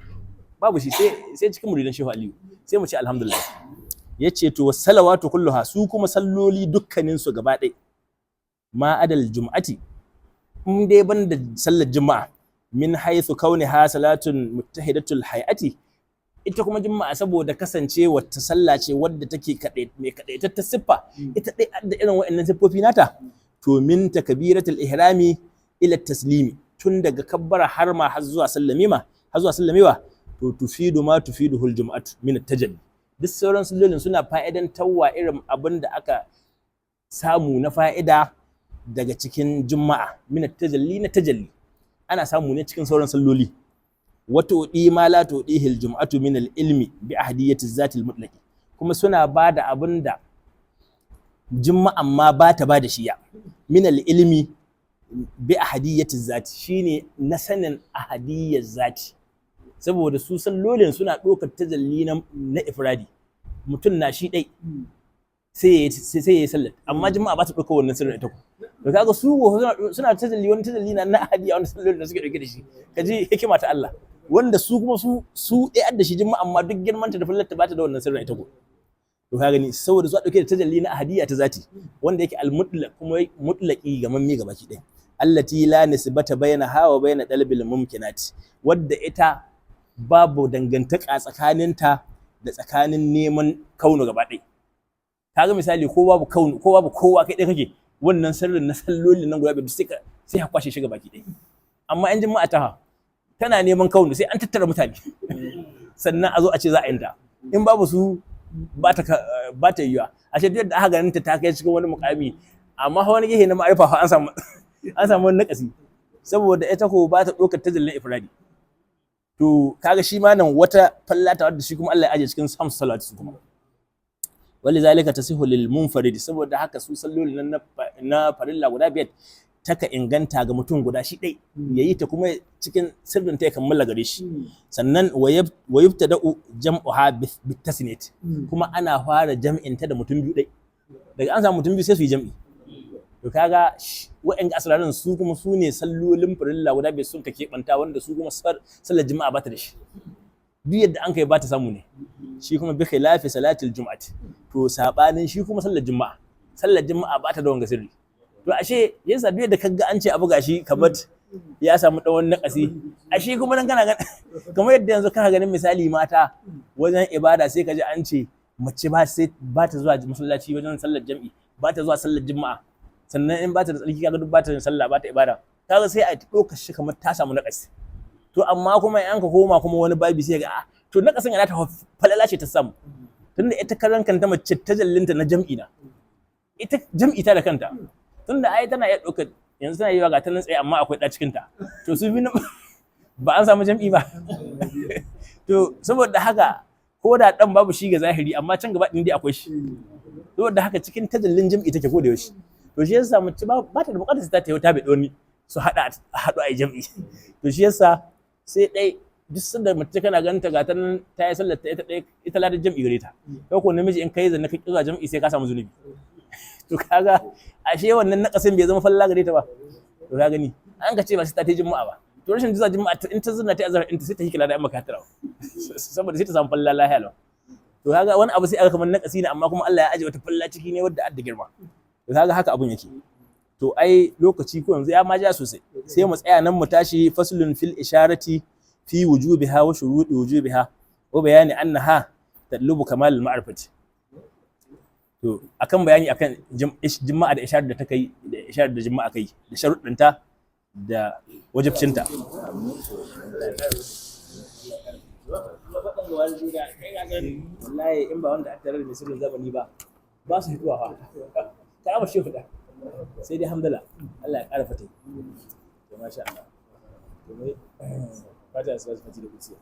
Babu shi, sai cikin muridan Shehu Aliyu, sai mu ce alhamdulillah. Yace to salawatu kulluha, su kuma salloli dukkanin su gaba ɗaya, ma adal jum'ati, in dai ban da sallar juma'a, min haythu kauniha salatun muttahidatul hay'ati, ita kuma juma'a saboda kasance wata sallah ce wadda take mai kadaitattar siffa, ita dai da irin waɗannan siffofi nata, to min takbiratul ihrami ila taslimi, tun daga kabbara har ma har zuwa sallamewa, to tufidu ma tufiduhul jum'atu min at-tajalli. Duk sauran sallolin suna fa'idan tawwa irin abin da aka samu na fa'ida daga cikin juma'a, min at-tajalli na tajalli ana samu ne cikin sauran salloli. Wato di ma la to dihil jum'atu min al-ilmi bi ahdiyati zati al-mutlaqi, kuma suna bada abinda juma'an ma ba ta bada shi ya, min al-ilmi bi ahdiyati zati, shine na sanin ahadiyyar zati. Saboda su sallolin suna ɗaukar tajalli na ifradi, mutum na shi ɗai sai ya yi sallar, amma juma'a ba ta ɗaukar wannan sirrin ita ku. To kaga su suna tajalli, wani tajalli na ahadiyya, wani sallolin da suke ɗauke da shi, kaji hikima ta Allah, wanda su kuma su ɗaya da shi juma'a, amma duk girmanta da fallarta ba ta da wannan sirrin ita ku. To ka gani, saboda su ɗauke da tajalli na ahadiyya ta zati, wanda yake al-mutlaq, kuma mutlaqi ga mamme ga baki ɗaya, allati la nisbata bainaha wa bain dalbil mumkinati, wadda ita babu dangantaka tsakaninta da tsakanin neman kaunu gaba ɗaya. Kaga misali, ko babu kaunu, ko babu kowa, kai ɗaya kake, wannan sirrin na sallolin nan guda biyu sai ka kwashe shi gaba ɗaya. Amma in juma'a ta tana neman kaunu, sai an tattara mutane sannan a zo a ce za a yinta. In babu su ba ta yiwa. A ce duk da aka ganin ta kai cikin wani mukami, amma wani gehe na ma'arifa an samu wani nakasi, saboda ita ko ba ta ɗaukar tajallin ifradi. To kaga shi ma nan wata fallata wadda shi kuma Allah ya aje cikin hamsu salatu su kuma. Wali zalika tasihu lil munfarid, saboda haka su sallolin na farilla guda biyar taka inganta ga mutum guda shi dai yayi ta kuma cikin sirrin ta ya kammala gare shi. Sannan wa yubtada'u jam'uha bitasniyat, kuma ana fara jam'in ta da mutum biyu dai, daga an samu mutum biyu sai su yi jam'i. To kaga wa'anga asrarin su kuma su ne sallolin farilla guda bai sun ka keɓanta, wanda su kuma sallar juma'a ba ta da shi, duk yadda an kai ba ta samu ne. Shi kuma bi khilafi salatil jum'ati, to sabanin shi kuma sallar juma'a ba ta da wanga sirri. To ashe yasa duk yadda kaga an ce abu gashi kamar ya samu dan wani nakasi, ashe kuma dan kana kamar yadda yanzu kana ganin misali mata wajen ibada sai kaji an ce mace ba ta zuwa masallaci wajen sallar jam'i, ba ta zuwa sallar juma'a, sannan in ba ta da tsarki kaga duk ba ta yin sallah, ba ta ibada, kaga sai a ɗauka shi kamar ta samu nakasi. To amma kuma in ka koma kuma wani babi sai ga to nakasin yana ta falala ce ta samu, tunda ita karan kanta mace ta jallinta na jam'i na, ita jam'i ta da kanta, tunda ai tana iya ɗaukar yanzu tana yiwa ga ta nan tsaye amma akwai ɗa cikin ta, to su bi ba an samu jam'i ba. To saboda haka ko da ɗan babu shi ga zahiri amma can gaba ɗin dai akwai shi, saboda haka cikin tajallin jam'i take ko da yaushe. To shi yasa mace ba ta da buƙatar ta tayi ta bai ɗoni su haɗu a jam'i. To shi yasa sai dai duk sanda mace kana ganin ta ga ta nan ta yi sallar ta ita ladan jam'i gare ta, kai ko namiji in kai zanna ka kiza jam'i sai ka samu zunubi. To kaga ashe wannan nakasin bai zama falla gare ta ba. To ka gani an ka ce ba sai ta yi juma'a ba, to rashin zuwa juma'a in ta zanna ta azhar in ta sai ta hikila da amma ka tara saboda sai ta samu falla lahiya lau. To kaga wani abu sai aka kamar nakasi ne, amma kuma Allah ya aje wata falla ciki ne wadda adda girma. To kaga haka abun yake. To ai lokaci ko yanzu ya ma ja sosai, sai mu tsaya nan mu tashi faslun fil isharati fi wujubiha wa shuruɗi wujubiha wa bayani annaha tadlubu kamal al-ma'rifati. To akan bayani akan juma'a da isharar da ta kai, da isharar da juma'a kai, da sharuɗinta da wajibcinta. Wallahi in ba wanda aka tarar da sirrin zamani ba su fitowa fa, ta ba shi fita, sai dai hamdala Allah ya ƙara fata. To masha Allah, to mai fata su fati da kuciya.